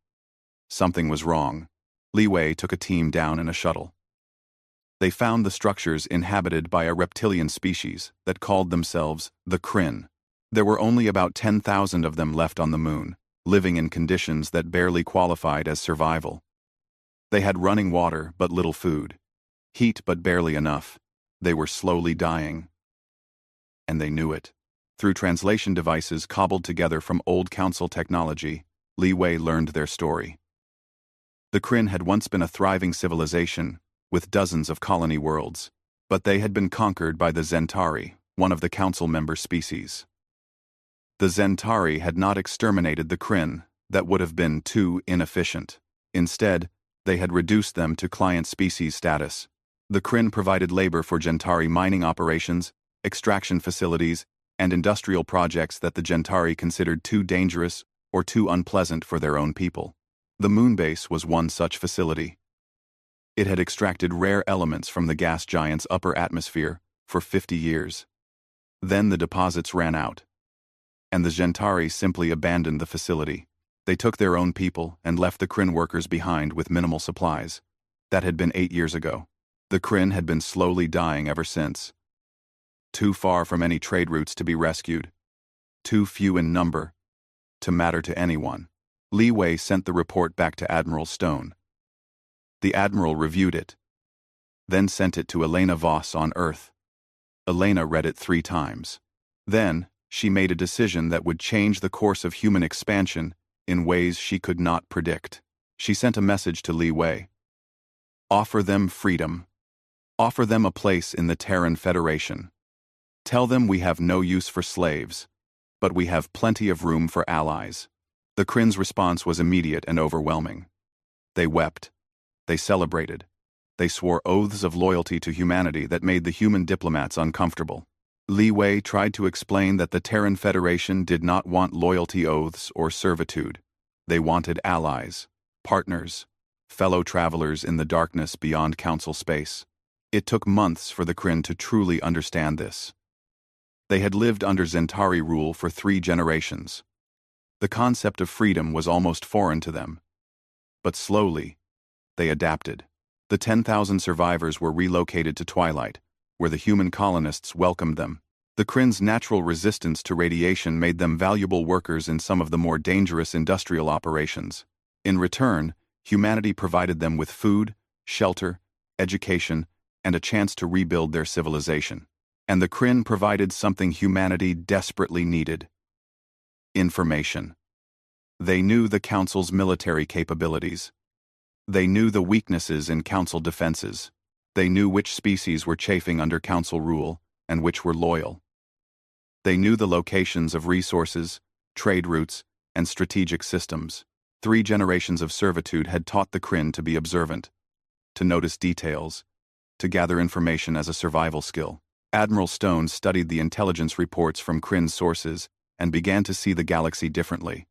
Something was wrong. Li Wei took a team down in a shuttle. They found the structures inhabited by a reptilian species that called themselves the Kryn. There were only about 10,000 of them left on the moon, living in conditions that barely qualified as survival. They had running water but little food, heat but barely enough. They were slowly dying. And they knew it. Through translation devices cobbled together from old council technology, Li Wei learned their story. The Kryn had once been a thriving civilization, with dozens of colony worlds, but they had been conquered by the Zentari, one of the council member species. The Zentari had not exterminated the Kryn, that would have been too inefficient. Instead, they had reduced them to client species status. The Kryn provided labor for Gentari mining operations, extraction facilities, and industrial projects that the Gentari considered too dangerous or too unpleasant for their own people. The moonbase was one such facility. It had extracted rare elements from the gas giant's upper atmosphere for 50 years. Then the deposits ran out, and the Gentari simply abandoned the facility. They took their own people and left the Kryn workers behind with minimal supplies. That had been 8 years ago. The Kryn had been slowly dying ever since. Too far from any trade routes to be rescued. Too few in number to matter to anyone. Li Wei sent the report back to Admiral Stone. The Admiral reviewed it, then sent it to Elena Voss on Earth. Elena read it 3 times. Then, she made a decision that would change the course of human expansion in ways she could not predict. She sent a message to Li Wei. Offer them freedom. Offer them a place in the Terran Federation. Tell them we have no use for slaves, but we have plenty of room for allies. The Kryn's response was immediate and overwhelming. They wept. They celebrated. They swore oaths of loyalty to humanity that made the human diplomats uncomfortable. Li Wei tried to explain that the Terran Federation did not want loyalty oaths or servitude. They wanted allies, partners, fellow travelers in the darkness beyond council space. It took months for the Kryn to truly understand this. They had lived under Zentari rule for 3 generations. The concept of freedom was almost foreign to them. But slowly, they adapted. The 10,000 survivors were relocated to Twilight, where the human colonists welcomed them. The Kryn's natural resistance to radiation made them valuable workers in some of the more dangerous industrial operations. In return, humanity provided them with food, shelter, education, and a chance to rebuild their civilization. And the Kryn provided something humanity desperately needed: information. They knew the Council's military capabilities. They knew the weaknesses in Council defenses. They knew which species were chafing under Council rule and which were loyal. They knew the locations of resources, trade routes, and strategic systems. 3 generations of servitude had taught the Kryn to be observant, to notice details, to gather information as a survival skill. Admiral Stone studied the intelligence reports from Kryn sources and began to see the galaxy differently.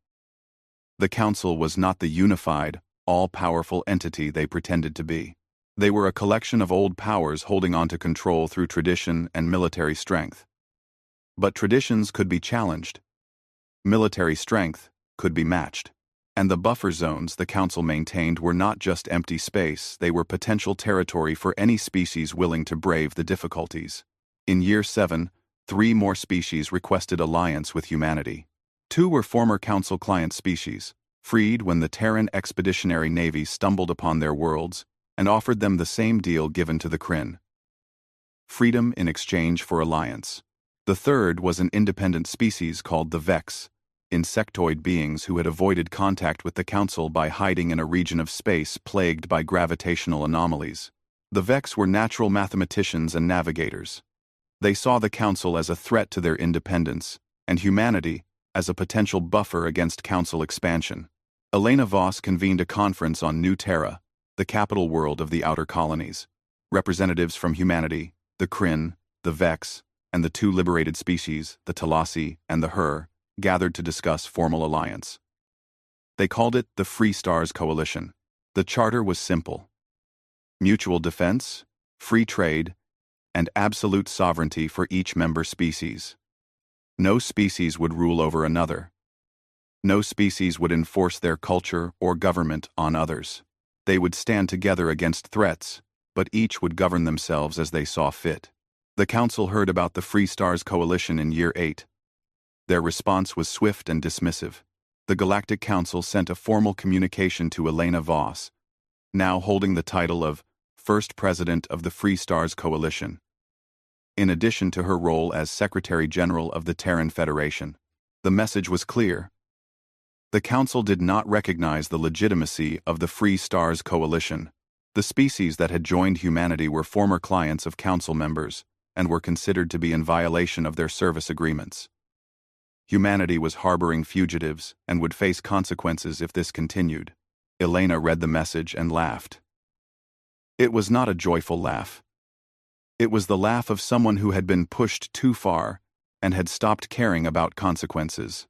The Council was not the unified, all-powerful entity they pretended to be. They were a collection of old powers holding on to control through tradition and military strength. But traditions could be challenged. Military strength could be matched. And the buffer zones the Council maintained were not just empty space, they were potential territory for any species willing to brave the difficulties. In Year 7, 3 more species requested alliance with humanity. 2 were former Council client species, freed when the Terran Expeditionary Navy stumbled upon their worlds and offered them the same deal given to the Kryn: freedom in exchange for alliance. The 3rd was an independent species called the Vex, insectoid beings who had avoided contact with the Council by hiding in a region of space plagued by gravitational anomalies. The Vex were natural mathematicians and navigators. They saw the Council as a threat to their independence, and humanity as a potential buffer against Council expansion. Elena Voss convened a conference on New Terra, the capital world of the outer colonies. Representatives from humanity, the Kryn, the Vex, and the 2 liberated species, the Talasi and the Her, gathered to discuss formal alliance. They called it the Free Stars Coalition. The charter was simple: mutual defense, free trade, and absolute sovereignty for each member species. No species would rule over another. No species would enforce their culture or government on others. They would stand together against threats, but each would govern themselves as they saw fit. The Council heard about the Free Stars Coalition in Year 8. Their response was swift and dismissive. The Galactic Council sent a formal communication to Elena Voss, now holding the title of First President of the Free Stars Coalition, in addition to her role as Secretary General of the Terran Federation. The message was clear. The Council did not recognize the legitimacy of the Free Stars Coalition. The species that had joined humanity were former clients of Council members and were considered to be in violation of their service agreements. Humanity was harboring fugitives and would face consequences if this continued. Elena read the message and laughed. It was not a joyful laugh. It was the laugh of someone who had been pushed too far and had stopped caring about consequences.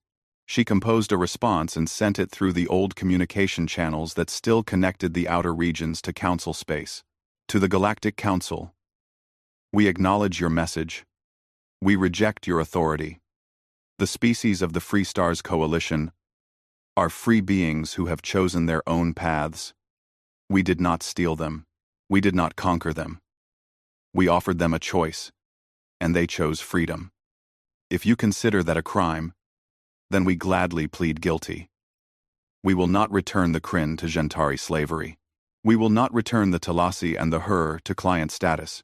She composed a response and sent it through the old communication channels that still connected the outer regions to Council space. To the Galactic Council, we acknowledge your message. We reject your authority. The species of the Free Stars Coalition are free beings who have chosen their own paths. We did not steal them. We did not conquer them. We offered them a choice, and they chose freedom. If you consider that a crime, then we gladly plead guilty. We will not return the Kryn to Gentari slavery. We will not return the Talasi and the Hur to client status.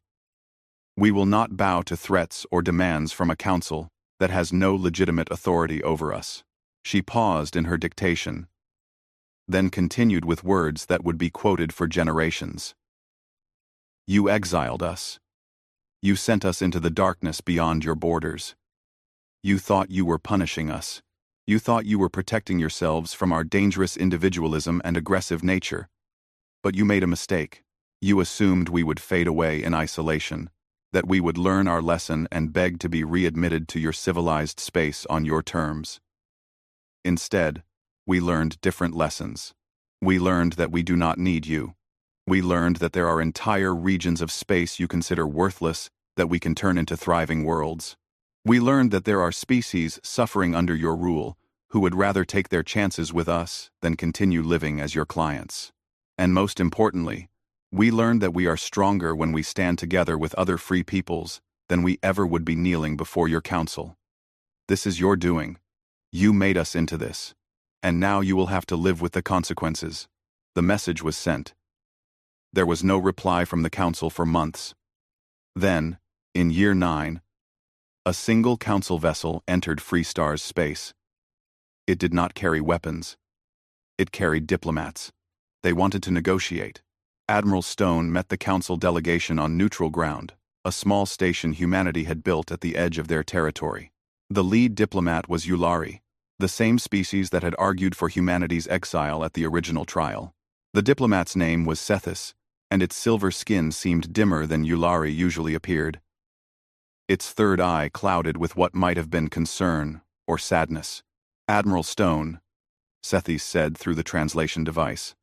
We will not bow to threats or demands from a council that has no legitimate authority over us. She paused in her dictation, then continued with words that would be quoted for generations. You exiled us. You sent us into the darkness beyond your borders. You thought you were punishing us. You thought you were protecting yourselves from our dangerous individualism and aggressive nature. But you made a mistake. You assumed we would fade away in isolation, that we would learn our lesson and beg to be readmitted to your civilized space on your terms. Instead, we learned different lessons. We learned that we do not need you. We learned that there are entire regions of space you consider worthless that we can turn into thriving worlds. We learned that there are species suffering under your rule who would rather take their chances with us than continue living as your clients. And most importantly, we learned that we are stronger when we stand together with other free peoples than we ever would be kneeling before your council. This is your doing. You made us into this, and now you will have to live with the consequences. The message was sent. There was no reply from the council for months. Then, in Year 9, a single council vessel entered Free Stars space. It did not carry weapons. It carried diplomats. They wanted to negotiate. Admiral Stone met the council delegation on neutral ground, a small station humanity had built at the edge of their territory. The lead diplomat was Yulari, the same species that had argued for humanity's exile at the original trial. The diplomat's name was Sethis, and its silver skin seemed dimmer than Yulari usually appeared. Its third eye clouded with what might have been concern or sadness. Admiral Stone, Sethis said through the translation device.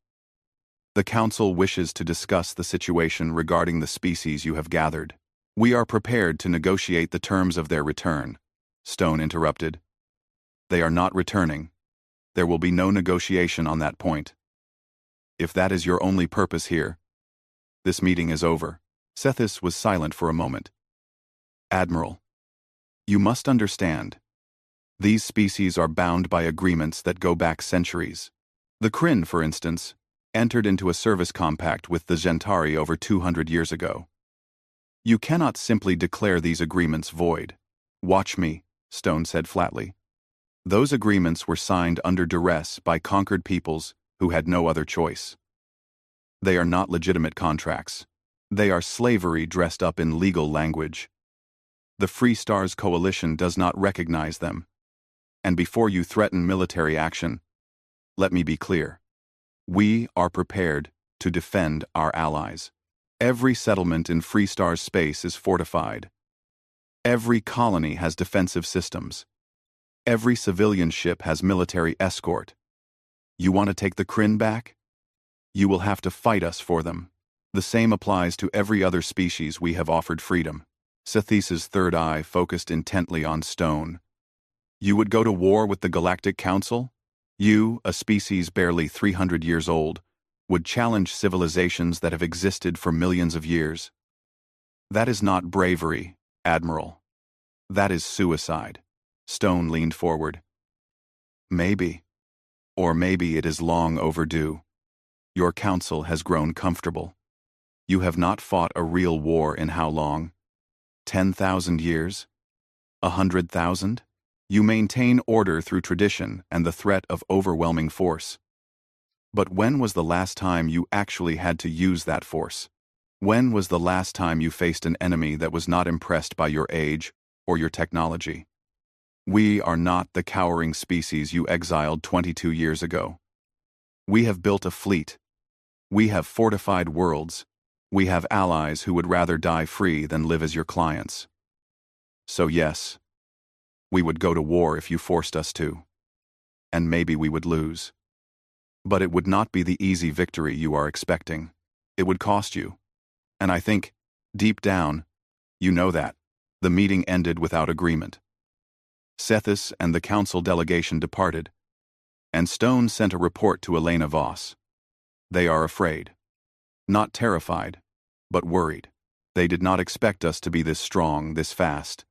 The Council wishes to discuss the situation regarding the species you have gathered. We are prepared to negotiate the terms of their return, Stone interrupted. They are not returning. There will be no negotiation on that point. If that is your only purpose here, this meeting is over. Sethis was silent for a moment. Admiral, you must understand. These species are bound by agreements that go back centuries. The Kryn, for instance, entered into a service compact with the Gentari over 200 years ago. You cannot simply declare these agreements void. Watch me, Stone said flatly. Those agreements were signed under duress by conquered peoples who had no other choice. They are not legitimate contracts. They are slavery dressed up in legal language. The Free Stars Coalition does not recognize them. And before you threaten military action, let me be clear. We are prepared to defend our allies. Every settlement in Free Stars space is fortified. Every colony has defensive systems. Every civilian ship has military escort. You want to take the Kryn back? You will have to fight us for them. The same applies to every other species we have offered freedom. Sethis's third eye focused intently on Stone. You would go to war with the Galactic Council? You, a species barely 300 years old, would challenge civilizations that have existed for millions of years. That is not bravery, Admiral. That is suicide. Stone leaned forward. Maybe. Or maybe it is long overdue. Your council has grown comfortable. You have not fought a real war in how long? 10,000 years? 100,000? You maintain order through tradition and the threat of overwhelming force. But when was the last time you actually had to use that force? When was the last time you faced an enemy that was not impressed by your age or your technology? We are not the cowering species you exiled 22 years ago. We have built a fleet. We have fortified worlds. We have allies who would rather die free than live as your clients. So yes, we would go to war if you forced us to. And maybe we would lose. But it would not be the easy victory you are expecting. It would cost you. And I think, deep down, you know that. The meeting ended without agreement. Sethis and the council delegation departed, and Stone sent a report to Elena Voss. They are afraid. Not terrified, but worried. They did not expect us to be this strong, this fast.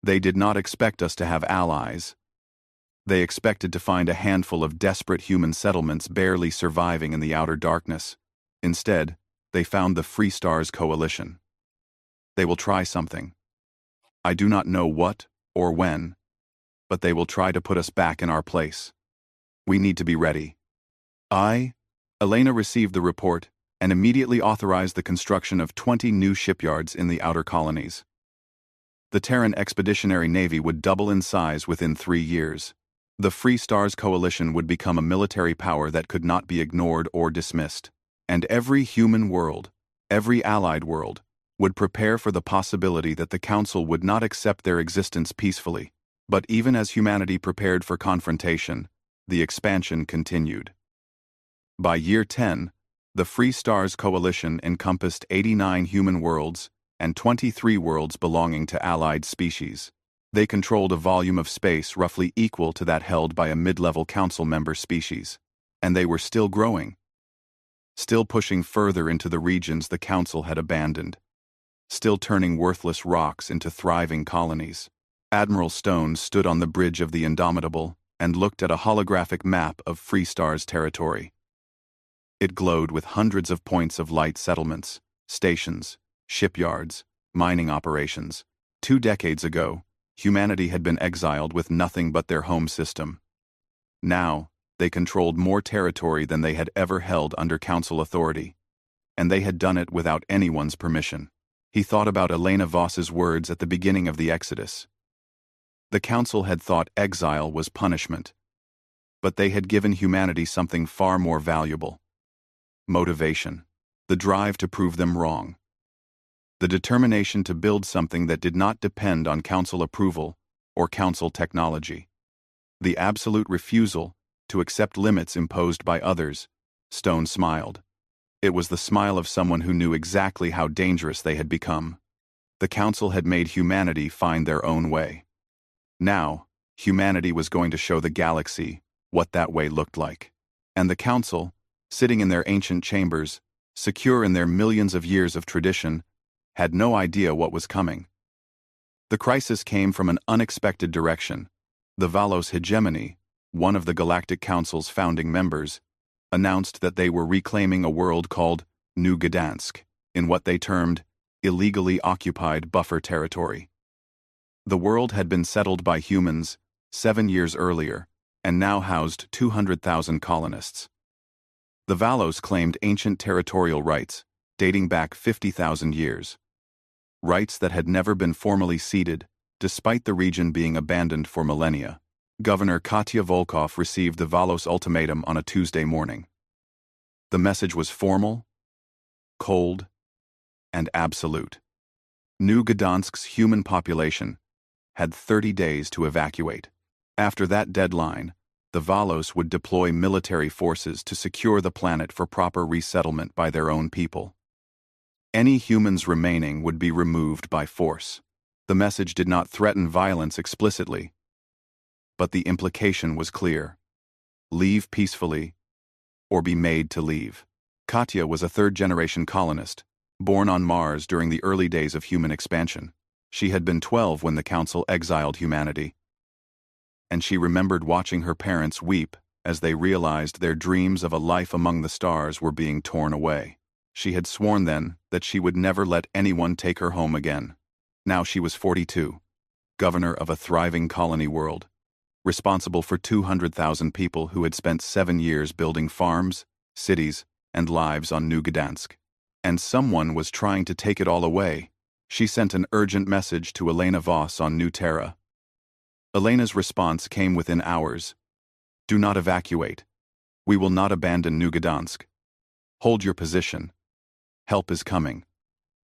They did not expect us to have allies. They expected to find a handful of desperate human settlements barely surviving in the outer darkness. Instead, they found the Free Stars Coalition. They will try something. I do not know what or when, but they will try to put us back in our place. We need to be ready. Elena received the report and immediately authorized the construction of 20 new shipyards in the outer colonies. The Terran Expeditionary Navy would double in size within 3 years. The Free Stars Coalition would become a military power that could not be ignored or dismissed. And every human world, every allied world, would prepare for the possibility that the Council would not accept their existence peacefully. But even as humanity prepared for confrontation, the expansion continued. By year 10, the Free Stars Coalition encompassed 89 human worlds and 23 worlds belonging to allied species. They controlled a volume of space roughly equal to that held by a mid-level council member species. And they were still growing. Still pushing further into the regions the council had abandoned. Still turning worthless rocks into thriving colonies. Admiral Stone stood on the bridge of the Indomitable and looked at a holographic map of Free Stars territory. It glowed with hundreds of points of light settlements, stations, shipyards, mining operations. 2 decades ago, humanity had been exiled with nothing but their home system. Now, they controlled more territory than they had ever held under council authority, and they had done it without anyone's permission. He thought about Elena Voss's words at the beginning of the Exodus. The council had thought exile was punishment, but they had given humanity something far more valuable. Motivation, the drive to prove them wrong. The determination to build something that did not depend on council approval or council technology. The absolute refusal to accept limits imposed by others. Stone smiled. It was the smile of someone who knew exactly how dangerous they had become. The council had made humanity find their own way. Now, humanity was going to show the galaxy what that way looked like. And the council, sitting in their ancient chambers, secure in their millions of years of tradition, had no idea what was coming. The crisis came from an unexpected direction. The Valos hegemony, one of the Galactic Council's founding members, announced that they were reclaiming a world called New Gdansk, in what they termed illegally occupied buffer territory. The world had been settled by humans 7 years earlier, and now housed 200,000 colonists. The Valos claimed ancient territorial rights, dating back 50,000 years. Rights that had never been formally ceded, despite the region being abandoned for millennia. Governor Katya Volkov received the Valos ultimatum on a Tuesday morning. The message was formal, cold, and absolute. New Gdansk's human population had 30 days to evacuate. After that deadline, the Valos would deploy military forces to secure the planet for proper resettlement by their own people. Any humans remaining would be removed by force. The message did not threaten violence explicitly, but the implication was clear. Leave peacefully, or be made to leave. Katya was a third-generation colonist, born on Mars during the early days of human expansion. She had been 12 when the Council exiled humanity, and she remembered watching her parents weep as they realized their dreams of a life among the stars were being torn away. She had sworn then that she would never let anyone take her home again. Now she was 42, governor of a thriving colony world, responsible for 200,000 people who had spent 7 years building farms, cities, and lives on New Gdansk. And someone was trying to take it all away. She sent an urgent message to Elena Voss on New Terra. Elena's response came within hours. Do not evacuate. We will not abandon New Gdansk. Hold your position. Help is coming.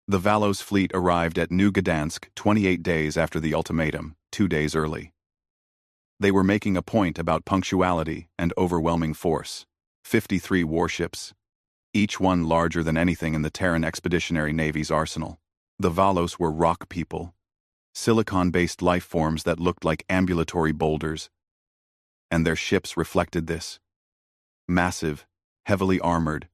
The Valos fleet arrived at New Gdansk 28 days after the ultimatum, 2 days early. They were making a point about punctuality and overwhelming force. 53 warships, each one larger than anything in the Terran Expeditionary Navy's arsenal. The Valos were rock people, silicon-based life forms that looked like ambulatory boulders, and their ships reflected this. Massive, heavily armored,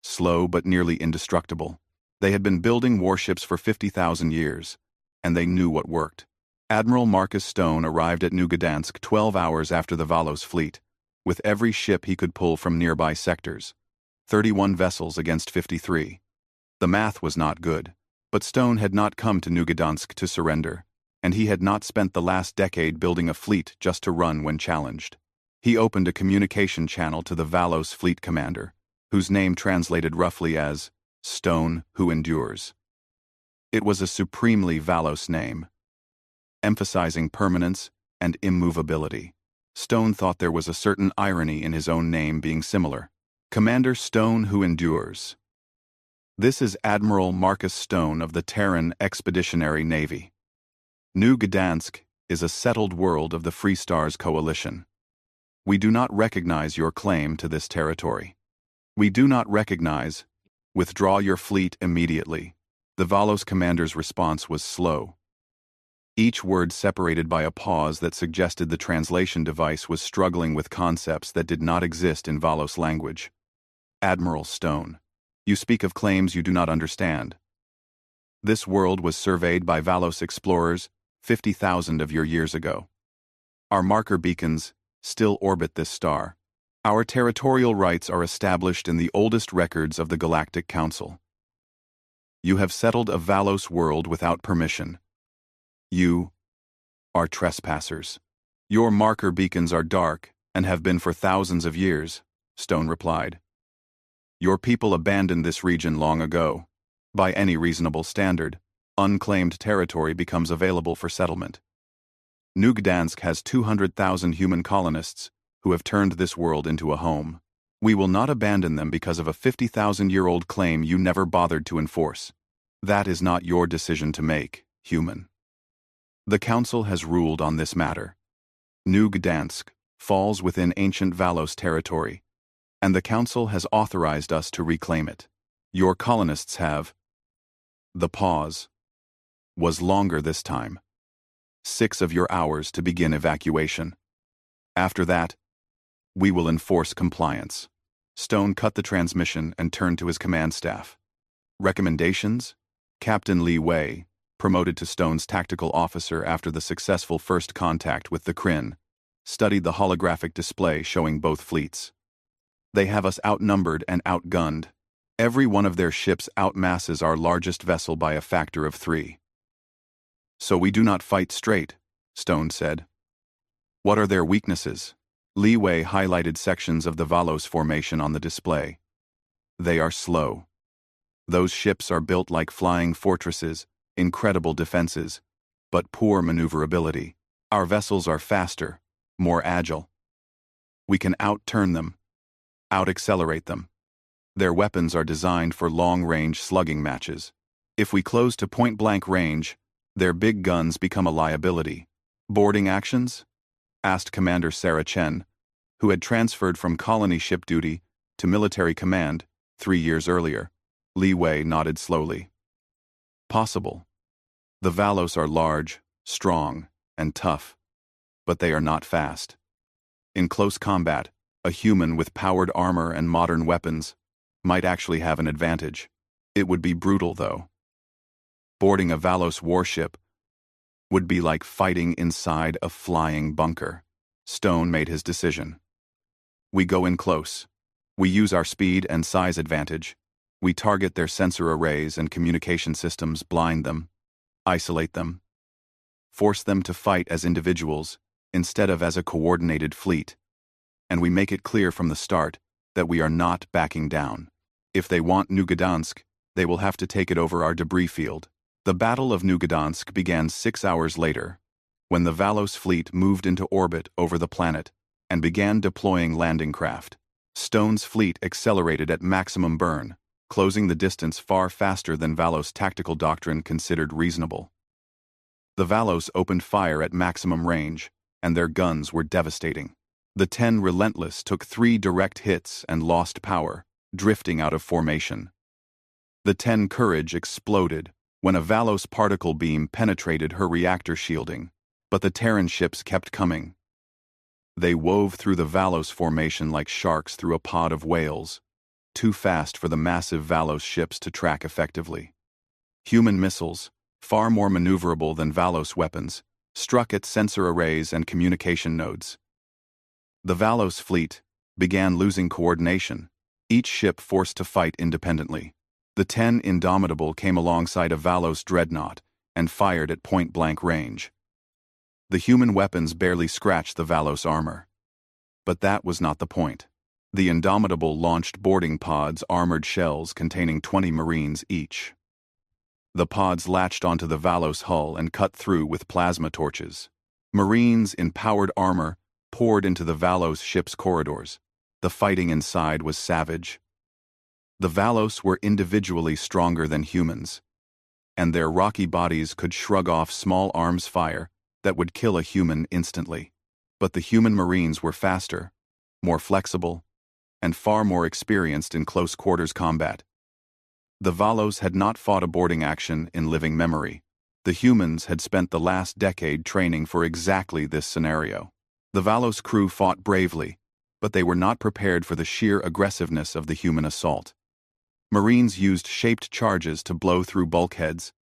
slow but nearly indestructible. They had been building warships for 50,000 years, and they knew what worked. Admiral Marcus Stone arrived at New Gdansk 12 hours after the Valos fleet, with every ship he could pull from nearby sectors. 31 vessels against 53. The math was not good, but Stone had not come to New Gdansk to surrender, and he had not spent the last decade building a fleet just to run when challenged. He opened a communication channel to the Valos fleet commander, whose name translated roughly as Stone Who Endures. It was a supremely Valos name, emphasizing permanence and immovability. Stone thought there was a certain irony in his own name being similar. Commander Stone Who Endures. This is Admiral Marcus Stone of the Terran Expeditionary Navy. New Gdansk is a settled world of the Free Stars Coalition. We do not recognize your claim to this territory. We do not recognize. Withdraw your fleet immediately. The Valos commander's response was slow, each word separated by a pause that suggested the translation device was struggling with concepts that did not exist in Valos language. Admiral Stone, you speak of claims you do not understand. This world was surveyed by Valos explorers 50,000 of your years ago. Our marker beacons still orbit this star. Our territorial rights are established in the oldest records of the Galactic Council. You have settled a Valos world without permission. You are trespassers. Your marker beacons are dark and have been for thousands of years, Stone replied. Your people abandoned this region long ago. By any reasonable standard, unclaimed territory becomes available for settlement. New Gdansk has 200,000 human colonists who have turned this world into a home. We will not abandon them because of a 50,000-year-old claim you never bothered to enforce. That is not your decision to make, human. The Council has ruled on this matter. New Gdansk falls within ancient Valos territory, and the Council has authorized us to reclaim it. Your colonists have. The pause was longer this time. 6 of your hours to begin evacuation. After that, we will enforce compliance. Stone cut the transmission and turned to his command staff. Recommendations? Captain Li Wei, promoted to Stone's tactical officer after the successful first contact with the Kryn, studied the holographic display showing both fleets. They have us outnumbered and outgunned. Every one of their ships outmasses our largest vessel by a factor of 3. So we do not fight straight, Stone said. What are their weaknesses? Li Wei highlighted sections of the Valos formation on the display. They are slow. Those ships are built like flying fortresses, incredible defenses, but poor maneuverability. Our vessels are faster, more agile. We can outturn them, out-accelerate them. Their weapons are designed for long-range slugging matches. If we close to point-blank range, their big guns become a liability. Boarding actions? Asked Commander Sarah Chen, who had transferred from colony ship duty to military command 3 years earlier. Li Wei nodded slowly. Possible. The Valos are large, strong, and tough, but they are not fast. In close combat, a human with powered armor and modern weapons might actually have an advantage. It would be brutal, though. Boarding a Valos warship would be like fighting inside a flying bunker. Stone made his decision. We go in close. We use our speed and size advantage. We target their sensor arrays and communication systems, blind them, isolate them, force them to fight as individuals instead of as a coordinated fleet. And we make it clear from the start that we are not backing down. If they want New Gdansk, they will have to take it over our debris field. The Battle of New Gdansk began 6 hours later, when the Valos fleet moved into orbit over the planet and began deploying landing craft. Stone's fleet accelerated at maximum burn, closing the distance far faster than Valos' tactical doctrine considered reasonable. The Valos opened fire at maximum range, and their guns were devastating. The 10 Relentless took 3 direct hits and lost power, drifting out of formation. The 10 Courage exploded when a Valos particle beam penetrated her reactor shielding, but the Terran ships kept coming. They wove through the Valos formation like sharks through a pod of whales, too fast for the massive Valos ships to track effectively. Human missiles, far more maneuverable than Valos weapons, struck at sensor arrays and communication nodes. The Valos fleet began losing coordination, each ship forced to fight independently. The 10 Indomitable came alongside a Valos dreadnought and fired at point-blank range. The human weapons barely scratched the Valos armor. But that was not the point. The Indomitable launched boarding pods, armored shells containing 20 Marines each. The pods latched onto the Valos hull and cut through with plasma torches. Marines in powered armor poured into the Valos ship's corridors. The fighting inside was savage. The Valos were individually stronger than humans, and their rocky bodies could shrug off small arms fire that would kill a human instantly. But the human Marines were faster, more flexible, and far more experienced in close-quarters combat. The Valos had not fought a boarding action in living memory. The humans had spent the last decade training for exactly this scenario. The Valos crew fought bravely, but they were not prepared for the sheer aggressiveness of the human assault. Marines used shaped charges to blow through bulkheads,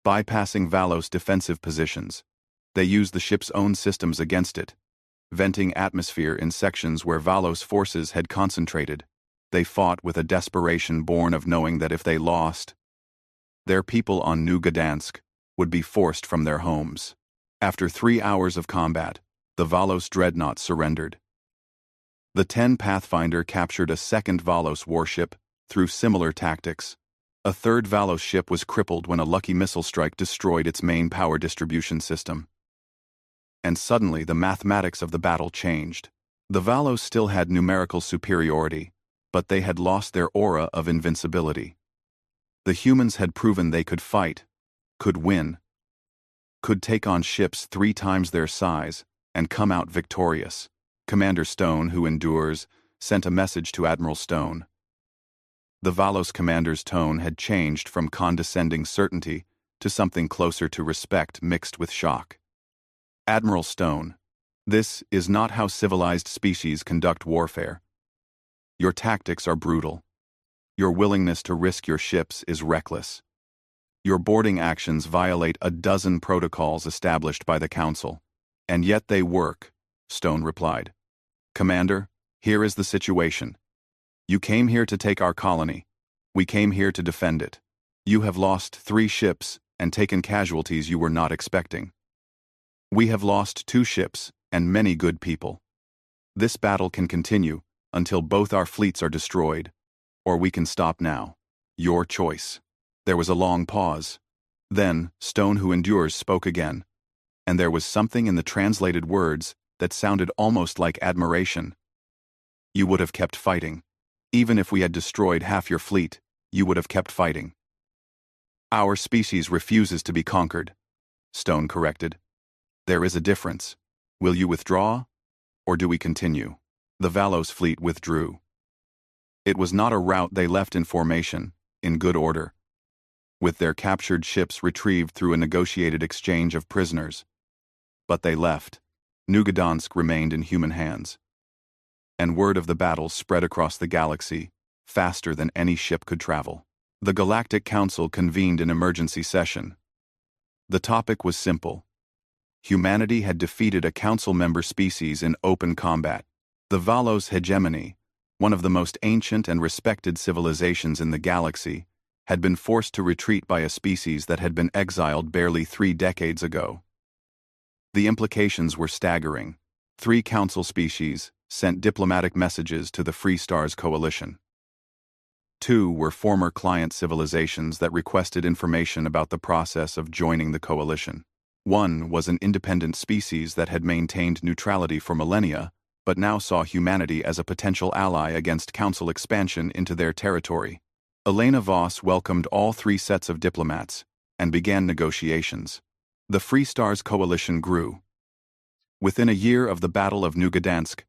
bypassing Valos' defensive positions. They used the ship's own systems against it, venting atmosphere in sections where Valos' forces had concentrated. They fought with a desperation born of knowing that if they lost, their people on New Gdansk would be forced from their homes. After 3 hours of combat, the Valos dreadnought surrendered. The 10 Pathfinder captured a second Valos warship through similar tactics. A third Valos ship was crippled when a lucky missile strike destroyed its main power distribution system. And suddenly the mathematics of the battle changed. The Valos still had numerical superiority, but they had lost their aura of invincibility. The humans had proven they could fight, could win, could take on ships 3 times their size, and come out victorious. Commander Stone, who endures, sent a message to Admiral Stone. The Valos commander's tone had changed from condescending certainty to something closer to respect mixed with shock. Admiral Stone, this is not how civilized species conduct warfare. Your tactics are brutal. Your willingness to risk your ships is reckless. Your boarding actions violate a dozen protocols established by the Council. And yet they work, Stone replied. Commander, here is the situation. You came here to take our colony. We came here to defend it. You have lost 3 ships and taken casualties you were not expecting. We have lost 2 ships and many good people. This battle can continue until both our fleets are destroyed, or we can stop now. Your choice. There was a long pause. Then, Stone, who endures, spoke again, and there was something in the translated words that sounded almost like admiration. You would have kept fighting. Even if we had destroyed half your fleet, you would have kept fighting. Our species refuses to be conquered, Stone corrected. There is a difference. Will you withdraw, or do we continue? The Valos fleet withdrew. It was not a rout they left in formation, in good order, with their captured ships retrieved through a negotiated exchange of prisoners. But they left. New Gdansk remained in human hands. And word of the battle spread across the galaxy, faster than any ship could travel. The Galactic Council convened an emergency session. The topic was simple. Humanity had defeated a council member species in open combat. The Valos hegemony, one of the most ancient and respected civilizations in the galaxy, had been forced to retreat by a species that had been exiled barely 3 decades ago. The implications were staggering. 3 council species sent diplomatic messages to the Free Stars Coalition. 2 were former client civilizations that requested information about the process of joining the coalition. 1 was an independent species that had maintained neutrality for millennia, but now saw humanity as a potential ally against council expansion into their territory. Elena Voss welcomed all 3 sets of diplomats and began negotiations. The Free Stars Coalition grew. Within a year of the Battle of New Gdansk,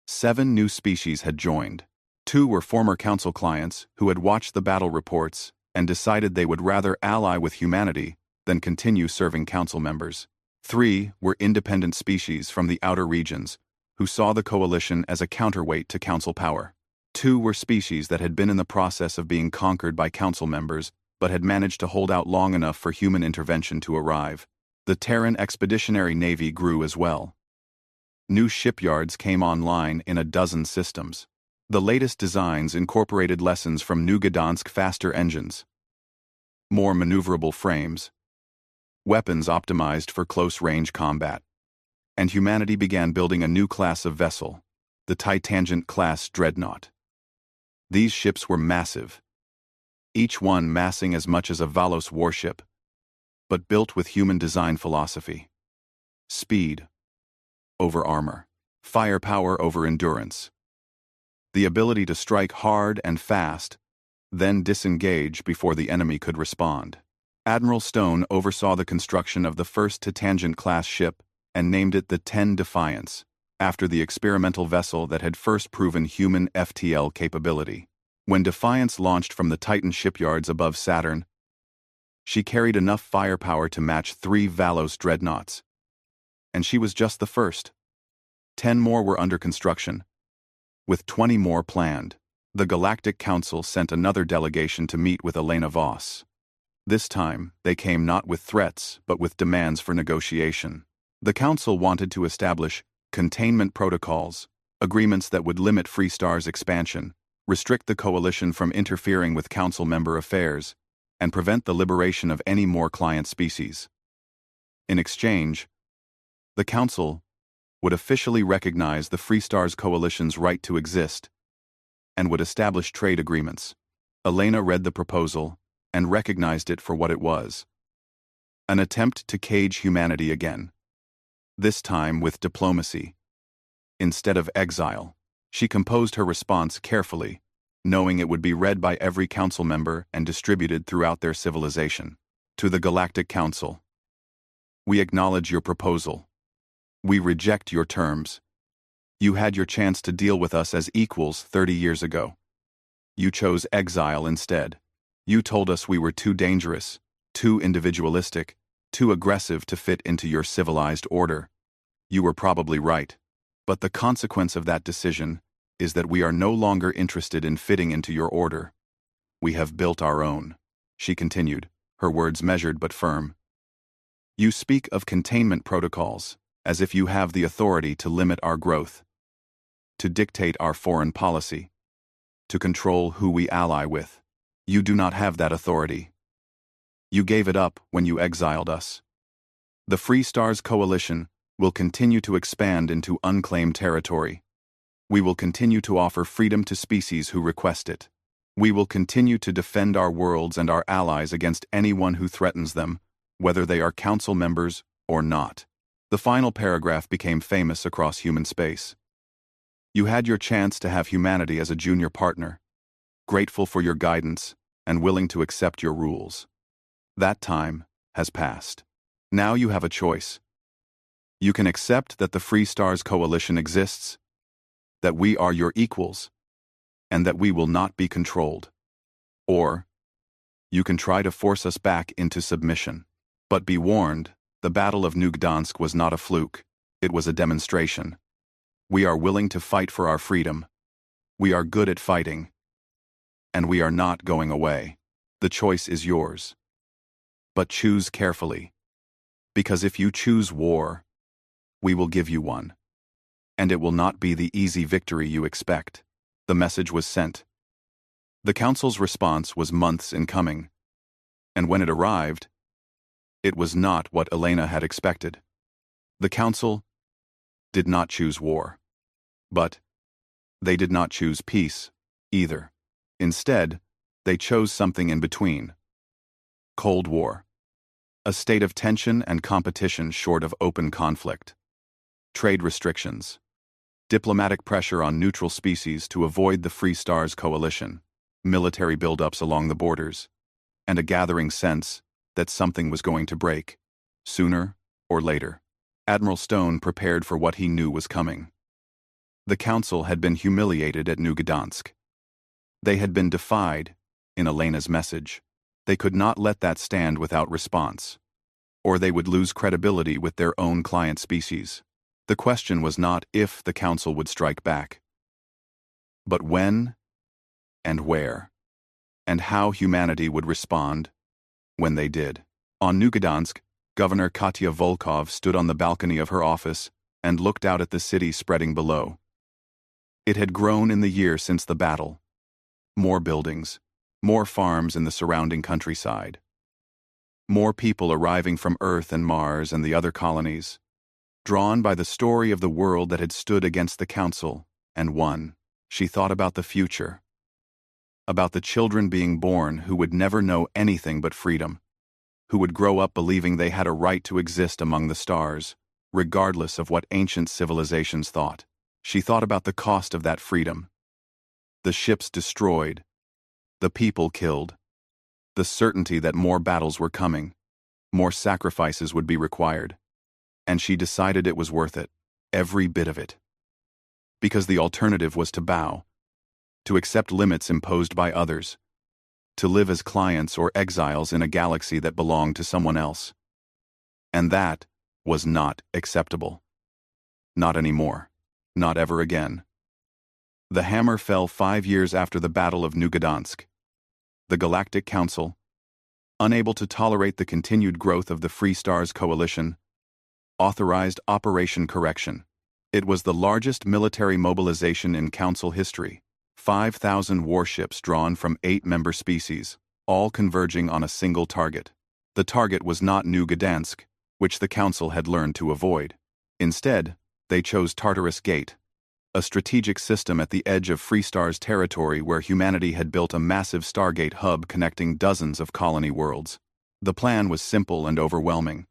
7 new species had joined. 2 were former council clients who had watched the battle reports and decided they would rather ally with humanity than continue serving council members. 3 were independent species from the outer regions who saw the coalition as a counterweight to council power. 2 were species that had been in the process of being conquered by council members but had managed to hold out long enough for human intervention to arrive. The Terran Expeditionary Navy grew as well. New shipyards came online in a dozen systems. The latest designs incorporated lessons from New Gdansk faster engines, more maneuverable frames, weapons optimized for close-range combat, and humanity began building a new class of vessel, the Titangent-class dreadnought. These ships were massive, each one massing as much as a Valos warship, but built with human design philosophy. Speed over armor, firepower over endurance, the ability to strike hard and fast, then disengage before the enemy could respond. Admiral Stone oversaw the construction of the first Titangent-class ship and named it the 10 Defiance, after the experimental vessel that had first proven human FTL capability. When Defiance launched from the Titan shipyards above Saturn, she carried enough firepower to match 3 Valos dreadnoughts. And she was just the first. 10 more were under construction, with 20 more planned. The Galactic Council sent another delegation to meet with Elena Voss. This time, they came not with threats, but with demands for negotiation. The Council wanted to establish containment protocols, agreements that would limit Free Star's expansion, restrict the coalition from interfering with Council member affairs, and prevent the liberation of any more client species. In exchange, the Council would officially recognize the Free Stars Coalition's right to exist and would establish trade agreements. Elena read the proposal and recognized it for what it was: an attempt to cage humanity again, this time with diplomacy. Instead of exile, she composed her response carefully, knowing it would be read by every council member and distributed throughout their civilization. To the Galactic Council, we acknowledge your proposal. We reject your terms. You had your chance to deal with us as equals 30 years ago. You chose exile instead. You told us we were too dangerous, too individualistic, too aggressive to fit into your civilized order. You were probably right. But the consequence of that decision is that we are no longer interested in fitting into your order. We have built our own, she continued, her words measured but firm. You speak of containment protocols, as if you have the authority to limit our growth, to dictate our foreign policy, to control who we ally with. You do not have that authority. You gave it up when you exiled us. The Free Stars Coalition will continue to expand into unclaimed territory. We will continue to offer freedom to species who request it. We will continue to defend our worlds and our allies against anyone who threatens them, whether they are council members or not. The final paragraph became famous across human space. You had your chance to have humanity as a junior partner, grateful for your guidance and willing to accept your rules. That time has passed. Now you have a choice. You can accept that the Free Stars Coalition exists, that we are your equals, and that we will not be controlled. Or You can try to force us back into submission. But be warned, the Battle of New Gdansk was not a fluke. It was a demonstration. We are willing to fight for our freedom. We are good at fighting. And we are not going away. The choice is yours. But choose carefully. Because if you choose war, we will give you one. And it will not be the easy victory you expect. The message was sent. The Council's response was months in coming. And when it arrived, it was not what Elena had expected. The Council did not choose war. But they did not choose peace, either. Instead, they chose something in between. Cold War. A state of tension and competition short of open conflict. Trade restrictions. Diplomatic pressure on neutral species to avoid the Free Stars coalition. Military buildups along the borders. And a gathering sense that something was going to break, sooner or later. Admiral Stone prepared for what he knew was coming. The Council had been humiliated at New Gdansk. They had been defied in Elena's message. They could not let that stand without response, or they would lose credibility with their own client species. The question was not if the Council would strike back, but when and where, and how humanity would respond when they did. On New Gdansk, Governor Katya Volkov stood on the balcony of her office and looked out at the city spreading below. It had grown in the year since the battle. More buildings, more farms in the surrounding countryside. More people arriving from Earth and Mars and the other colonies, drawn by the story of the world that had stood against the Council and won. She thought about the future. About the children being born who would never know anything but freedom, who would grow up believing they had a right to exist among the stars, regardless of what ancient civilizations thought. She thought about the cost of that freedom. The ships destroyed, the people killed, the certainty that more battles were coming, more sacrifices would be required. And she decided it was worth it, every bit of it. Because the alternative was to bow, to accept limits imposed by others, to live as clients or exiles in a galaxy that belonged to someone else. And that was not acceptable. Not anymore. Not ever again. The hammer fell 5 years after the Battle of New Gdansk. The Galactic Council, unable to tolerate the continued growth of the Free Stars Coalition, authorized Operation Correction. It was the largest military mobilization in Council history. 5,000 warships drawn from 8 member species, all converging on a single target. The target was not New Gdansk, which the Council had learned to avoid. Instead, they chose Tartarus Gate, a strategic system at the edge of Free Stars territory where humanity had built a massive Stargate hub connecting dozens of colony worlds. The plan was simple and overwhelming.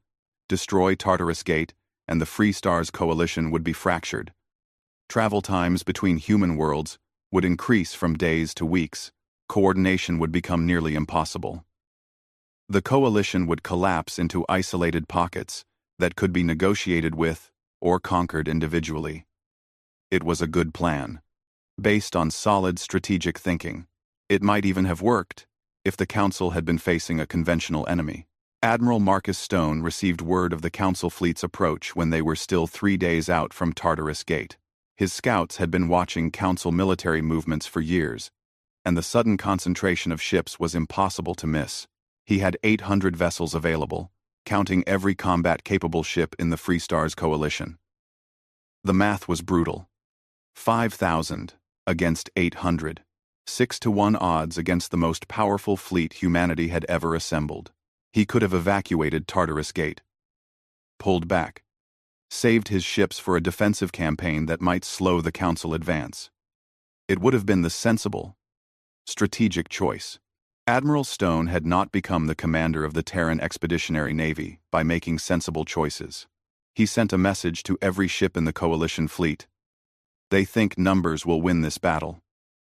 Destroy Tartarus Gate, and the Free Stars coalition would be fractured. Travel times between human worlds would increase from days to weeks. Coordination would become nearly impossible. The coalition would collapse into isolated pockets that could be negotiated with or conquered individually. It was a good plan, based on solid strategic thinking. It might even have worked if the Council had been facing a conventional enemy. Admiral Marcus Stone received word of the Council fleet's approach when they were still 3 days out from Tartarus Gate. His scouts had been watching Council military movements for years, and the sudden concentration of ships was impossible to miss. He had 800 vessels available, counting every combat-capable ship in the Free Stars coalition. The math was brutal. 5,000 against 800. 6-to-1 odds against the most powerful fleet humanity had ever assembled. He could have evacuated Tartarus Gate, pulled back, saved his ships for a defensive campaign that might slow the Council advance. It would have been the sensible, strategic choice. Admiral Stone had not become the commander of the Terran Expeditionary Navy by making sensible choices. He sent a message to every ship in the coalition fleet. They think numbers will win this battle.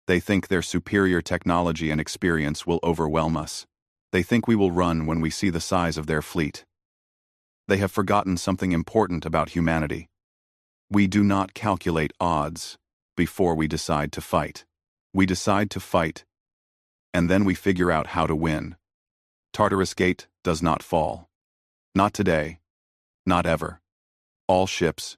They think their superior technology and experience will overwhelm us. They think we will run when we see the size of their fleet. They have forgotten something important about humanity. We do not calculate odds before we decide to fight. We decide to fight, and then we figure out how to win. Tartarus Gate does not fall. Not today. Not ever. All ships,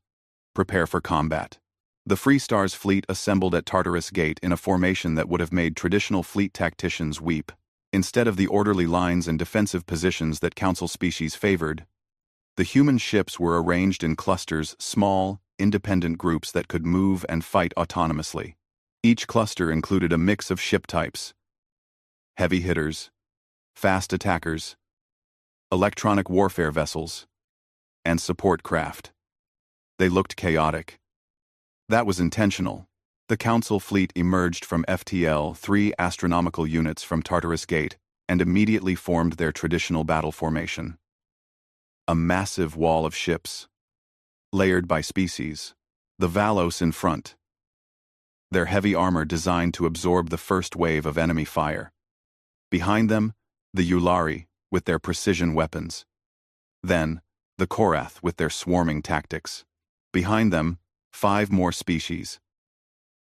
prepare for combat. The Free Stars fleet assembled at Tartarus Gate in a formation that would have made traditional fleet tacticians weep. Instead of the orderly lines and defensive positions that Council species favored, the human ships were arranged in clusters, small, independent groups that could move and fight autonomously. Each cluster included a mix of ship types: heavy hitters, fast attackers, electronic warfare vessels, and support craft. They looked chaotic. That was intentional. The Council fleet emerged from FTL 3 astronomical units from Tartarus Gate and immediately formed their traditional battle formation. A massive wall of ships, layered by species. The Valos in front, their heavy armor designed to absorb the first wave of enemy fire. Behind them, the Yulari with their precision weapons. Then, the Korath with their swarming tactics. Behind them, 5 more species,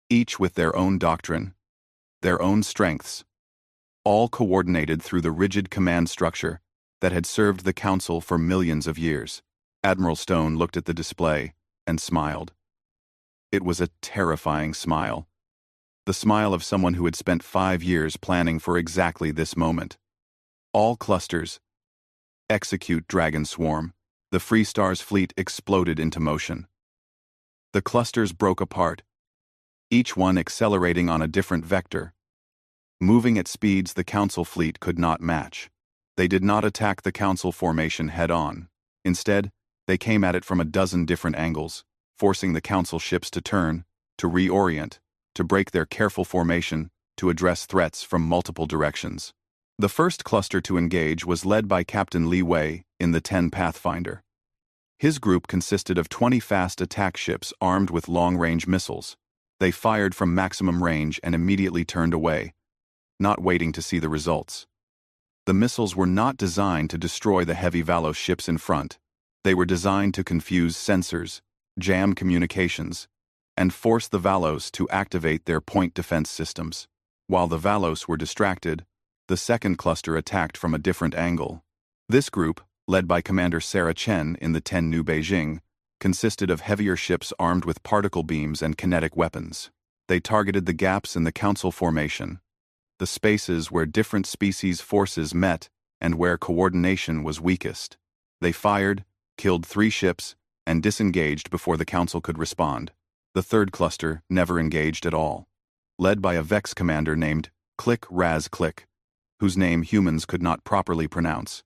each with their own doctrine, their own strengths, all coordinated through the rigid command structure that had served the Council for millions of years. Admiral Stone looked at the display and smiled. It was a terrifying smile. The smile of someone who had spent 5 years planning for exactly this moment. All clusters, execute Dragon Swarm. The Free Stars fleet exploded into motion. The clusters broke apart, each one accelerating on a different vector, moving at speeds the Council fleet could not match. They did not attack the Council formation head-on. Instead, they came at it from a dozen different angles, forcing the Council ships to turn, to reorient, to break their careful formation, to address threats from multiple directions. The first cluster to engage was led by Captain Li Wei in the 10 Pathfinder. His group consisted of 20 fast attack ships armed with long-range missiles. They fired from maximum range and immediately turned away, not waiting to see the results. The missiles were not designed to destroy the heavy Valos ships in front. They were designed to confuse sensors, jam communications, and force the Valos to activate their point defense systems. While the Valos were distracted, the second cluster attacked from a different angle. This group, led by Commander Sarah Chen in the 10 New Beijing, consisted of heavier ships armed with particle beams and kinetic weapons. They targeted the gaps in the Council formation, the spaces where different species forces met and where coordination was weakest. They fired, killed 3 ships, and disengaged before the Council could respond. The third cluster never engaged at all. Led by a Vex commander named Click Raz Click, whose name humans could not properly pronounce.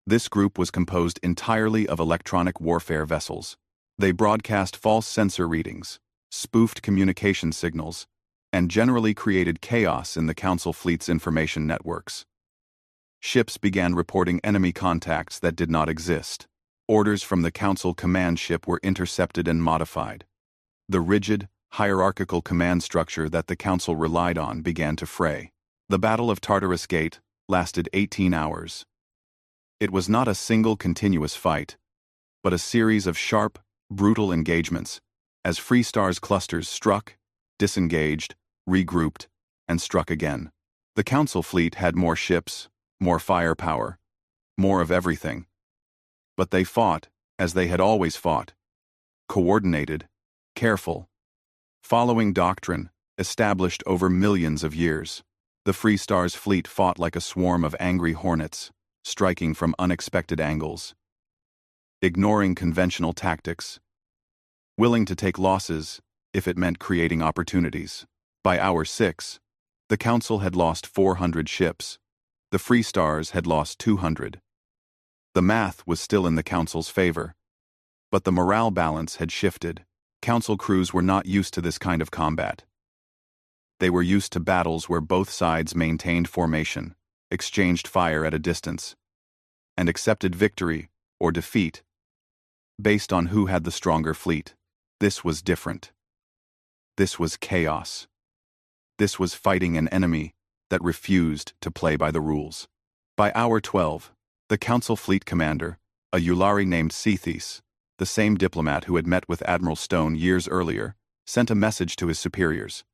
This group was composed entirely of electronic warfare vessels. They broadcast false sensor readings, spoofed communication signals, and generally created chaos in the Council fleet's information networks. Ships began reporting enemy contacts that did not exist. Orders from the Council command ship were intercepted and modified. The rigid, hierarchical command structure that the Council relied on began to fray. The Battle of Tartarus Gate lasted 18 hours. It was not a single continuous fight, but a series of sharp, brutal engagements, as Free Stars clusters struck, disengaged, regrouped, and struck again. The Council fleet had more ships, more firepower, more of everything. But they fought, as they had always fought, coordinated, careful, following doctrine established over millions of years. The Free Stars fleet fought like a swarm of angry hornets, striking from unexpected angles, ignoring conventional tactics, willing to take losses if it meant creating opportunities. By hour 6, the Council had lost 400 ships. The Free Stars had lost 200. The math was still in the Council's favor, but the morale balance had shifted. Council crews were not used to this kind of combat. They were used to battles where both sides maintained formation, exchanged fire at a distance, and accepted victory or defeat based on who had the stronger fleet. This was different. This was chaos. This was fighting an enemy that refused to play by the rules. By hour 12, the Council fleet commander, a Yulari named Cethys, the same diplomat who had met with Admiral Stone years earlier, sent a message to his superiors.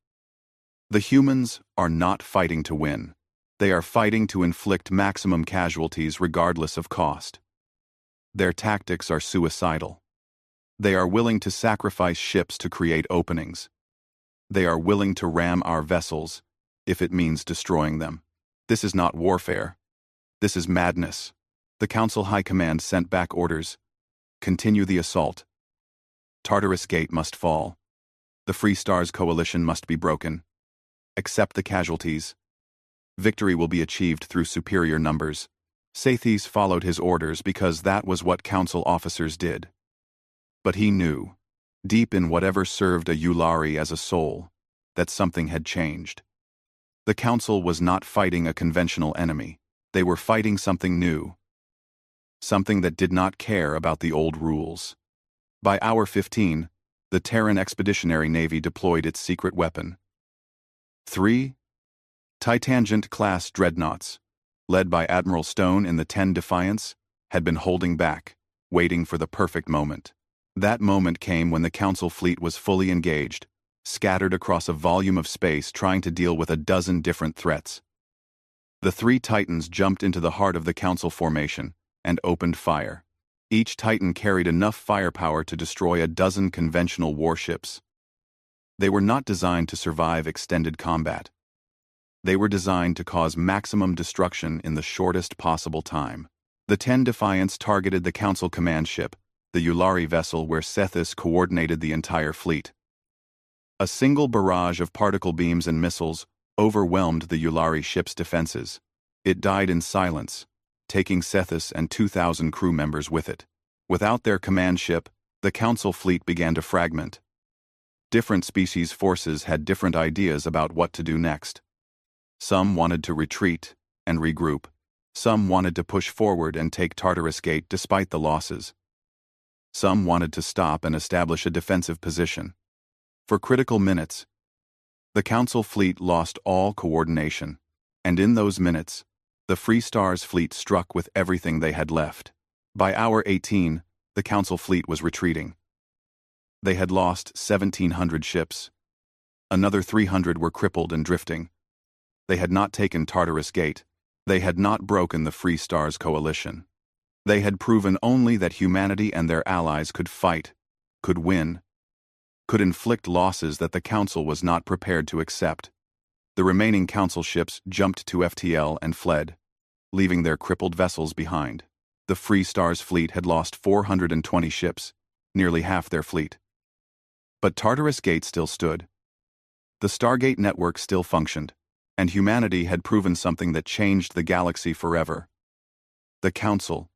The humans are not fighting to win. They are fighting to inflict maximum casualties regardless of cost. Their tactics are suicidal. They are willing to sacrifice ships to create openings. They are willing to ram our vessels, if it means destroying them. This is not warfare. This is madness. The Council High Command sent back orders. Continue the assault. Tartarus Gate must fall. The Free Stars coalition must be broken. Accept the casualties. Victory will be achieved through superior numbers. Sathis followed his orders because that was what council officers did. But he knew, deep in whatever served a Yulari as a soul, that something had changed. The council was not fighting a conventional enemy. They were fighting something new. Something that did not care about the old rules. By hour 15, the Terran Expeditionary Navy deployed its secret weapon. 3 Titangent-class dreadnoughts, led by Admiral Stone in the 10 Defiance, had been holding back, waiting for the perfect moment. That moment came when the Council fleet was fully engaged, scattered across a volume of space trying to deal with a dozen different threats. The 3 Titans jumped into the heart of the Council formation and opened fire. Each Titan carried enough firepower to destroy a dozen conventional warships. They were not designed to survive extended combat. They were designed to cause maximum destruction in the shortest possible time. The 10 Defiance targeted the Council command ship, the Yulari vessel where Sethis coordinated the entire fleet. A single barrage of particle beams and missiles overwhelmed the Yulari ship's defenses. It died in silence, taking Sethis and 2,000 crew members with it. Without their command ship, the Council fleet began to fragment. Different species forces had different ideas about what to do next. Some wanted to retreat and regroup. Some wanted to push forward and take Tartarus Gate despite the losses. Some wanted to stop and establish a defensive position. For critical minutes, the Council fleet lost all coordination, and in those minutes, the Free Stars fleet struck with everything they had left. By hour 18, the Council fleet was retreating. They had lost 1,700 ships. Another 300 were crippled and drifting. They had not taken Tartarus Gate. They had not broken the Free Stars coalition. They had proven only that humanity and their allies could fight, could win, could inflict losses that the Council was not prepared to accept. The remaining Council ships jumped to FTL and fled, leaving their crippled vessels behind. The Free Stars fleet had lost 420 ships, nearly half their fleet. But Tartarus Gate still stood. The Stargate network still functioned, and humanity had proven something that changed the galaxy forever. The Council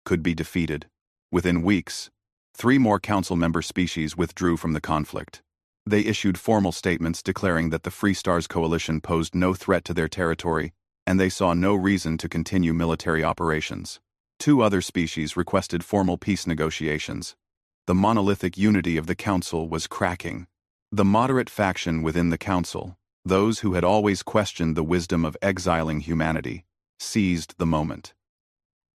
could be defeated. Within weeks, 3 more Council member species withdrew from the conflict. They issued formal statements declaring that the Free Stars coalition posed no threat to their territory, and they saw no reason to continue military operations. 2 other species requested formal peace negotiations. The monolithic unity of the Council was cracking. The moderate faction within the Council, those who had always questioned the wisdom of exiling humanity, seized the moment.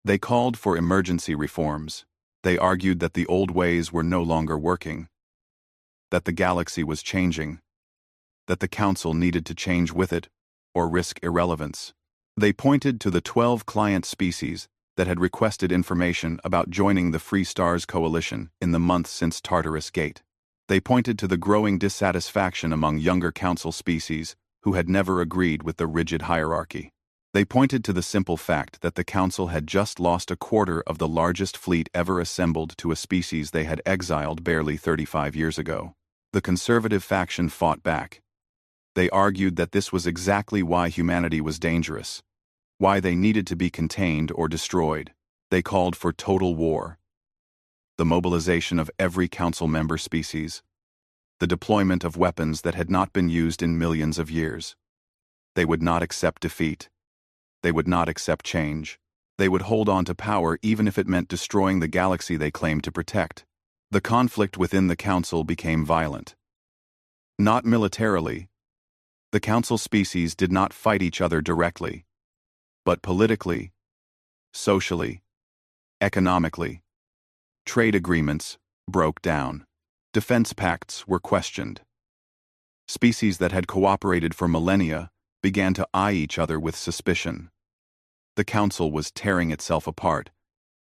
They called for emergency reforms. They argued that the old ways were no longer working, that the galaxy was changing, that the Council needed to change with it or risk irrelevance. They pointed to the 12 client species that had requested information about joining the Free Stars coalition in the months since Tartarus Gate. They pointed to the growing dissatisfaction among younger Council species who had never agreed with the rigid hierarchy. They pointed to the simple fact that the Council had just lost a quarter of the largest fleet ever assembled to a species they had exiled barely 35 years ago. The conservative faction fought back. They argued that this was exactly why humanity was dangerous, why they needed to be contained or destroyed. They called for total war, the mobilization of every Council member species, the deployment of weapons that had not been used in millions of years. They would not accept defeat. They would not accept change. They would hold on to power even if it meant destroying the galaxy they claimed to protect. The conflict within the Council became violent. Not militarily. The Council species did not fight each other directly, but politically, socially, economically. Trade agreements broke down. Defense pacts were questioned. Species that had cooperated for millennia began to eye each other with suspicion. The council was tearing itself apart,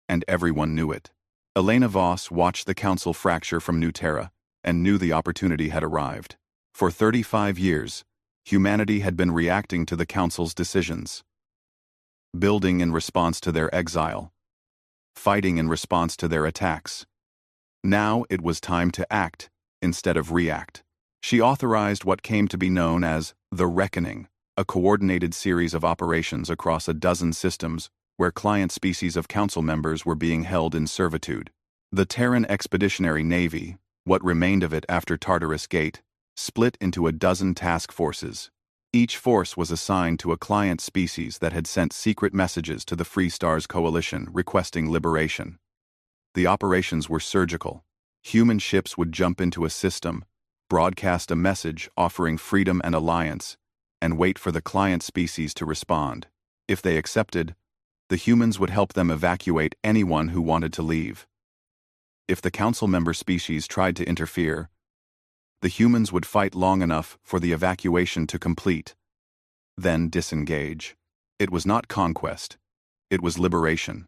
and everyone knew it. Elena Voss watched the council fracture from New Terra and knew the opportunity had arrived. For 35 years, humanity had been reacting to the council's decisions, building in response to their exile, fighting in response to their attacks. Now it was time to act instead of react. She authorized what came to be known as the Reckoning, a coordinated series of operations across a dozen systems where client species of council members were being held in servitude. The Terran Expeditionary Navy, what remained of it after Tartarus Gate, split into a dozen task forces. Each force was assigned to a client species that had sent secret messages to the Free Stars Coalition requesting liberation. The operations were surgical. Human ships would jump into a system, broadcast a message offering freedom and alliance, and wait for the client species to respond. If they accepted, the humans would help them evacuate anyone who wanted to leave. If the council member species tried to interfere, the humans would fight long enough for the evacuation to complete, then disengage. It was not conquest, it was liberation.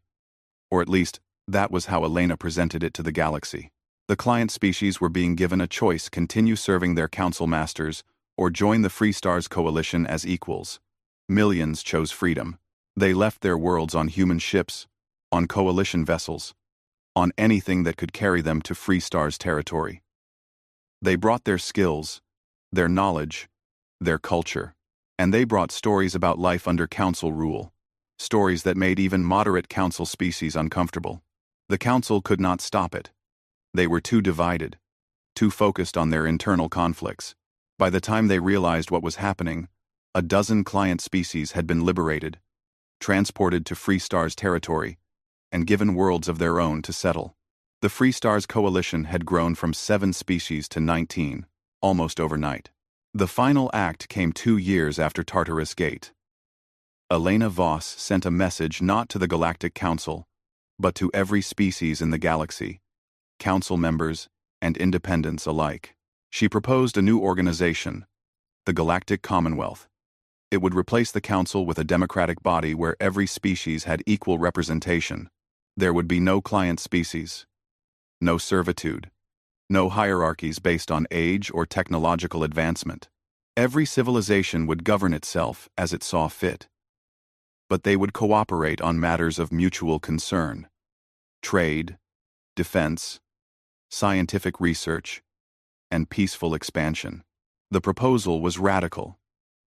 Or at least, that was how Elena presented it to the galaxy. The client species were being given a choice: continue serving their council masters or join the Free Stars Coalition as equals. Millions chose freedom. They left their worlds on human ships, on coalition vessels, on anything that could carry them to Free Stars territory. They brought their skills, their knowledge, their culture, and they brought stories about life under council rule, stories that made even moderate council species uncomfortable. The council could not stop it. They were too divided, too focused on their internal conflicts. By the time they realized what was happening, a dozen client species had been liberated, transported to Free Stars territory, and given worlds of their own to settle. The Free Stars Coalition had grown from 7 species to 19, almost overnight. The final act came 2 years after Tartarus Gate. Elena Voss sent a message not to the Galactic Council, but to every species in the galaxy, council members and independents alike. She proposed a new organization, the Galactic Commonwealth. It would replace the council with a democratic body where every species had equal representation. There would be no client species, no servitude, no hierarchies based on age or technological advancement. Every civilization would govern itself as it saw fit. But they would cooperate on matters of mutual concern: trade, defense, scientific research, and peaceful expansion. The proposal was radical.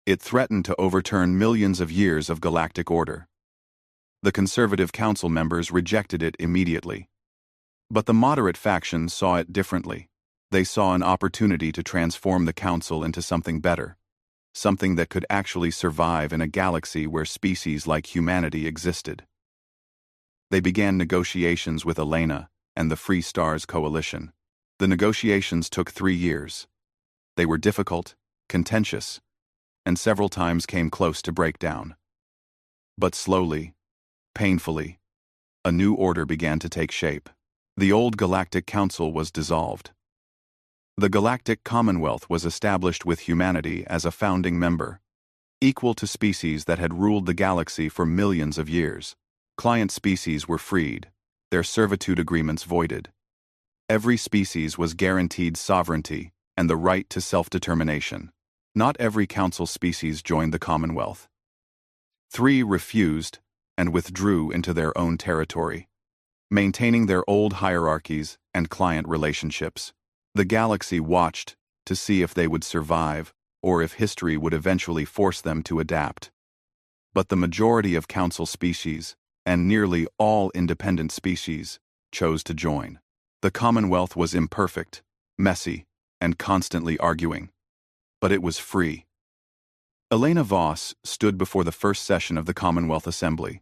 It threatened to overturn millions of years of galactic order. The conservative council members rejected it immediately. But the moderate faction saw it differently. They saw an opportunity to transform the council into something better, something that could actually survive in a galaxy where species like humanity existed. They began negotiations with Elena and the Free Stars Coalition. The negotiations took 3 years. They were difficult, contentious, and several times came close to breakdown. But slowly, painfully, a new order began to take shape. The old Galactic Council was dissolved. The Galactic Commonwealth was established with humanity as a founding member, equal to species that had ruled the galaxy for millions of years. Client species were freed, their servitude agreements voided. Every species was guaranteed sovereignty and the right to self-determination. Not every council species joined the Commonwealth. 3 refused and withdrew into their own territory, maintaining their old hierarchies and client relationships. The galaxy watched to see if they would survive or if history would eventually force them to adapt. But the majority of council species, and nearly all independent species, chose to join. The Commonwealth was imperfect, messy, and constantly arguing. But it was free. Elena Voss stood before the first session of the Commonwealth Assembly.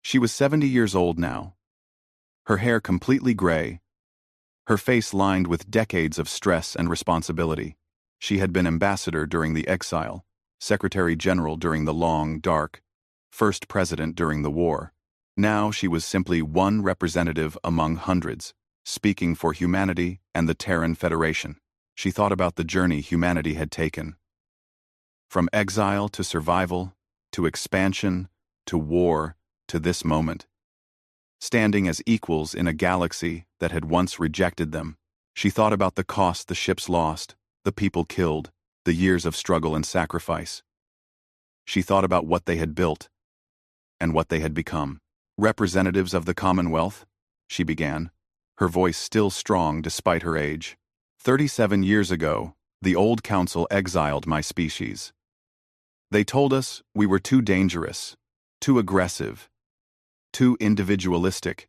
She was 70 years old now, her hair completely gray, her face lined with decades of stress and responsibility. She had been ambassador during the exile, secretary general during the long, dark, first president during the war. Now she was simply one representative among hundreds, speaking for humanity and the Terran Federation. She thought about the journey humanity had taken. From exile to survival, to expansion, to war, to this moment. Standing as equals in a galaxy that had once rejected them, she thought about the cost the ships lost, the people killed, the years of struggle and sacrifice. She thought about what they had built and what they had become. Representatives of the Commonwealth, she began, her voice still strong despite her age. 37 years ago, the old council exiled my species. They told us we were too dangerous, too aggressive, too individualistic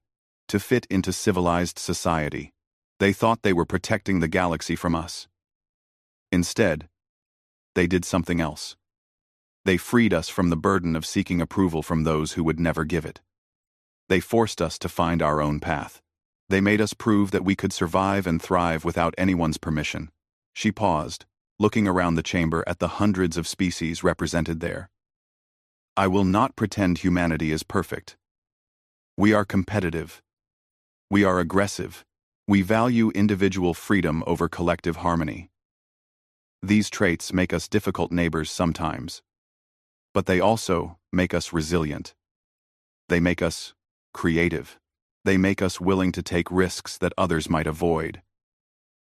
to fit into civilized society. They thought they were protecting the galaxy from us. Instead, they did something else. They freed us from the burden of seeking approval from those who would never give it. They forced us to find our own path. They made us prove that we could survive and thrive without anyone's permission. She paused, looking around the chamber at the hundreds of species represented there. I will not pretend humanity is perfect. We are competitive. We are aggressive. We value individual freedom over collective harmony. These traits make us difficult neighbors sometimes, but they also make us resilient. They make us creative. They make us willing to take risks that others might avoid.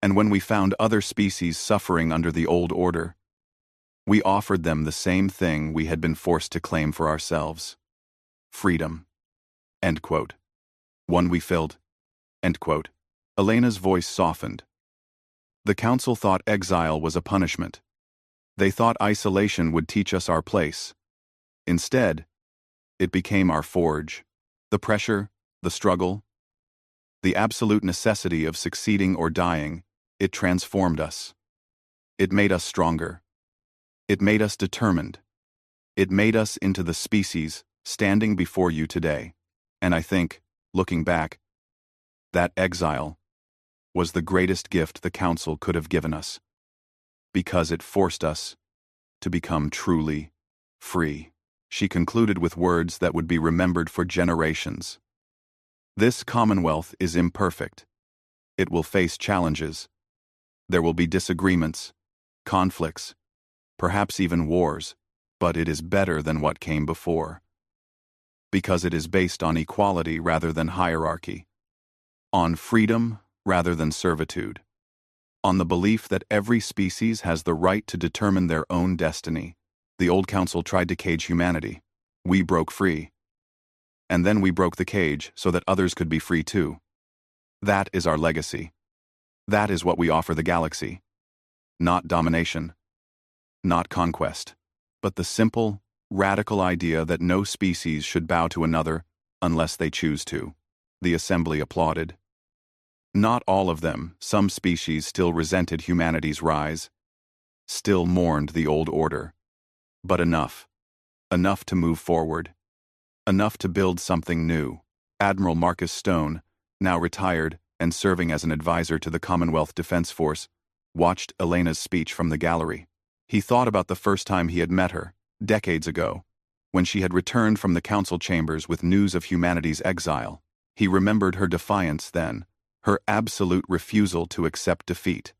And when we found other species suffering under the old order, we offered them the same thing we had been forced to claim for ourselves. Freedom. End quote. One we filled. End quote. Elena's voice softened. The council thought exile was a punishment. They thought isolation would teach us our place. Instead, it became our forge. The pressure, the struggle, the absolute necessity of succeeding or dying, it transformed us. It made us stronger. It made us determined. It made us into the species standing before you today. And I think, looking back, that exile was the greatest gift the council could have given us, because it forced us to become truly free. She concluded with words that would be remembered for generations. This Commonwealth is imperfect. It will face challenges. There will be disagreements, conflicts, perhaps even wars, but it is better than what came before. Because it is based on equality rather than hierarchy, on freedom rather than servitude, on the belief that every species has the right to determine their own destiny. The old council tried to cage humanity. We broke free. And then we broke the cage so that others could be free too. That is our legacy. That is what we offer the galaxy. Not domination, not conquest, but the simple, radical idea that no species should bow to another unless they choose to. The assembly applauded. Not all of them. Some species still resented humanity's rise, still mourned the old order. But enough. Enough to move forward. Enough to build something new. Admiral Marcus Stone, now retired and serving as an advisor to the Commonwealth Defense Force, watched Elena's speech from the gallery. He thought about the first time he had met her, decades ago, when she had returned from the council chambers with news of humanity's exile. He remembered her defiance then, her absolute refusal to accept defeat.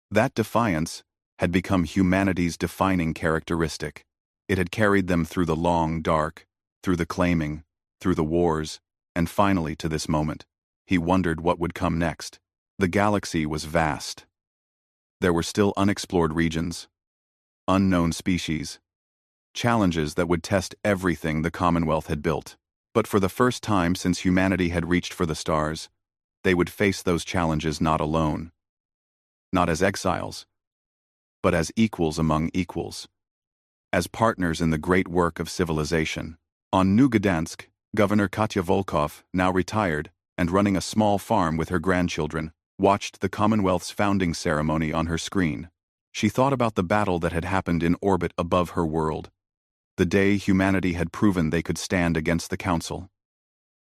That defiance had become humanity's defining characteristic. It had carried them through the long dark, through the claiming, through the wars, and finally to this moment. He wondered what would come next. The galaxy was vast. There were still unexplored regions, unknown species, challenges that would test everything the Commonwealth had built. But for the first time since humanity had reached for the stars, they would face those challenges not alone. Not as exiles, but as equals among equals. As partners in the great work of civilization. On New Gdansk, Governor Katya Volkov, now retired, and running a small farm with her grandchildren, watched the Commonwealth's founding ceremony on her screen. She thought about the battle that had happened in orbit above her world. The day humanity had proven they could stand against the Council.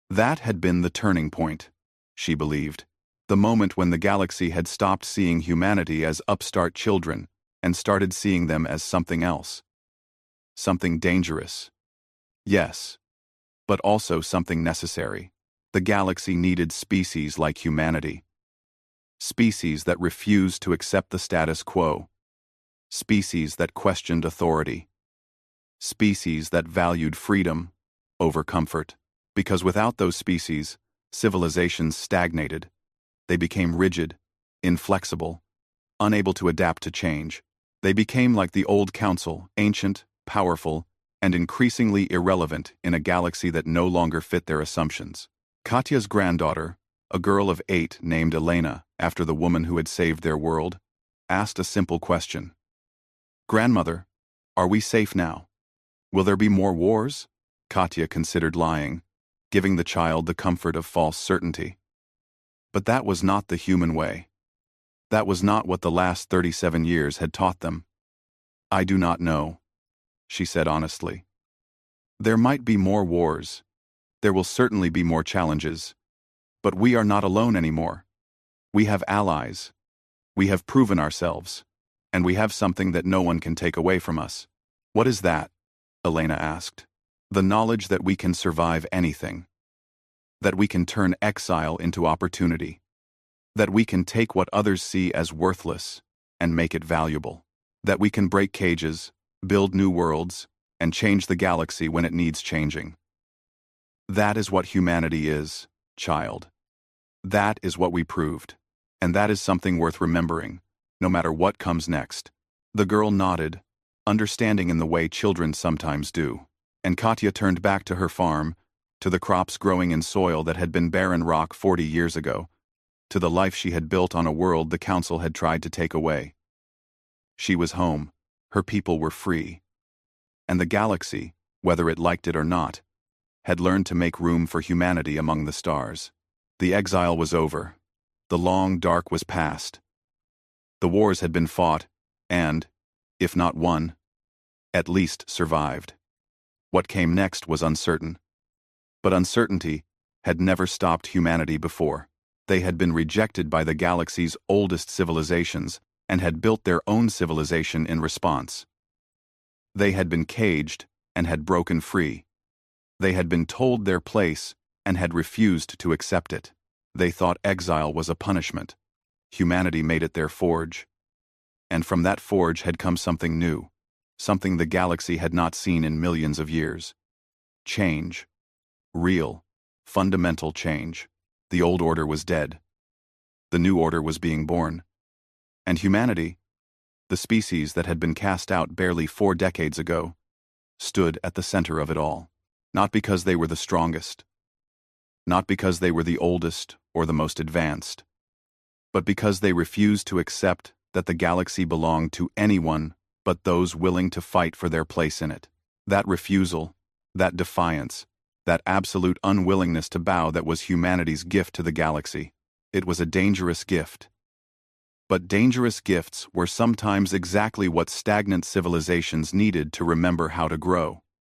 That had been the turning point, she believed. The moment when the galaxy had stopped seeing humanity as upstart children and started seeing them as something else. Something dangerous. Yes, but also something necessary. The galaxy needed species like humanity. Species that refused to accept the status quo. species that questioned authority, species that valued freedom over comfort. Because without those species, civilizations stagnated. They became rigid, inflexible, unable to adapt to change. They became like the old council, ancient, powerful, and increasingly irrelevant in a galaxy that no longer fit their assumptions. Katya's granddaughter, a girl of 8 named Elena after the woman who had saved their world, asked a simple question. "Grandmother, are we safe now? Will there be more wars?" Katya considered lying, giving the child the comfort of false certainty. But that was not the human way. That was not what the last 37 years had taught them. "I do not know," she said honestly. "There might be more wars. There will certainly be more challenges. But we are not alone anymore. We have allies. We have proven ourselves. And we have something that no one can take away from us." "What is that?" Elena asked. "The knowledge that we can survive anything. That we can turn exile into opportunity. That we can take what others see as worthless and make it valuable. That we can break cages, build new worlds, and change the galaxy when it needs changing. That is what humanity is, child. That is what we proved. And that is something worth remembering, no matter what comes next." The girl nodded, understanding in the way children sometimes do. And Katya turned back to her farm, to the crops growing in soil that had been barren rock 40 years ago, to the life she had built on a world the council had tried to take away. She was home, her people were free. And the galaxy, whether it liked it or not, had learned to make room for humanity among the stars. The exile was over. The long dark was past. The wars had been fought, and, if not won, at least survived. What came next was uncertain. But uncertainty had never stopped humanity before. They had been rejected by the galaxy's oldest civilizations and had built their own civilization in response. They had been caged and had broken free. They had been told their place and had refused to accept it. They thought exile was a punishment. Humanity made it their forge. And from that forge had come something new, something the galaxy had not seen in millions of years. Change. Real, fundamental change. The old order was dead. The new order was being born. And humanity, the species that had been cast out barely 4 decades ago, stood at the center of it all. Not because they were the strongest, not because they were the oldest or the most advanced, but because they refused to accept that the galaxy belonged to anyone but those willing to fight for their place in it. That refusal, that defiance, that absolute unwillingness to bow that was humanity's gift to the galaxy. It was a dangerous gift. But dangerous gifts were sometimes exactly what stagnant civilizations needed to remember how to grow.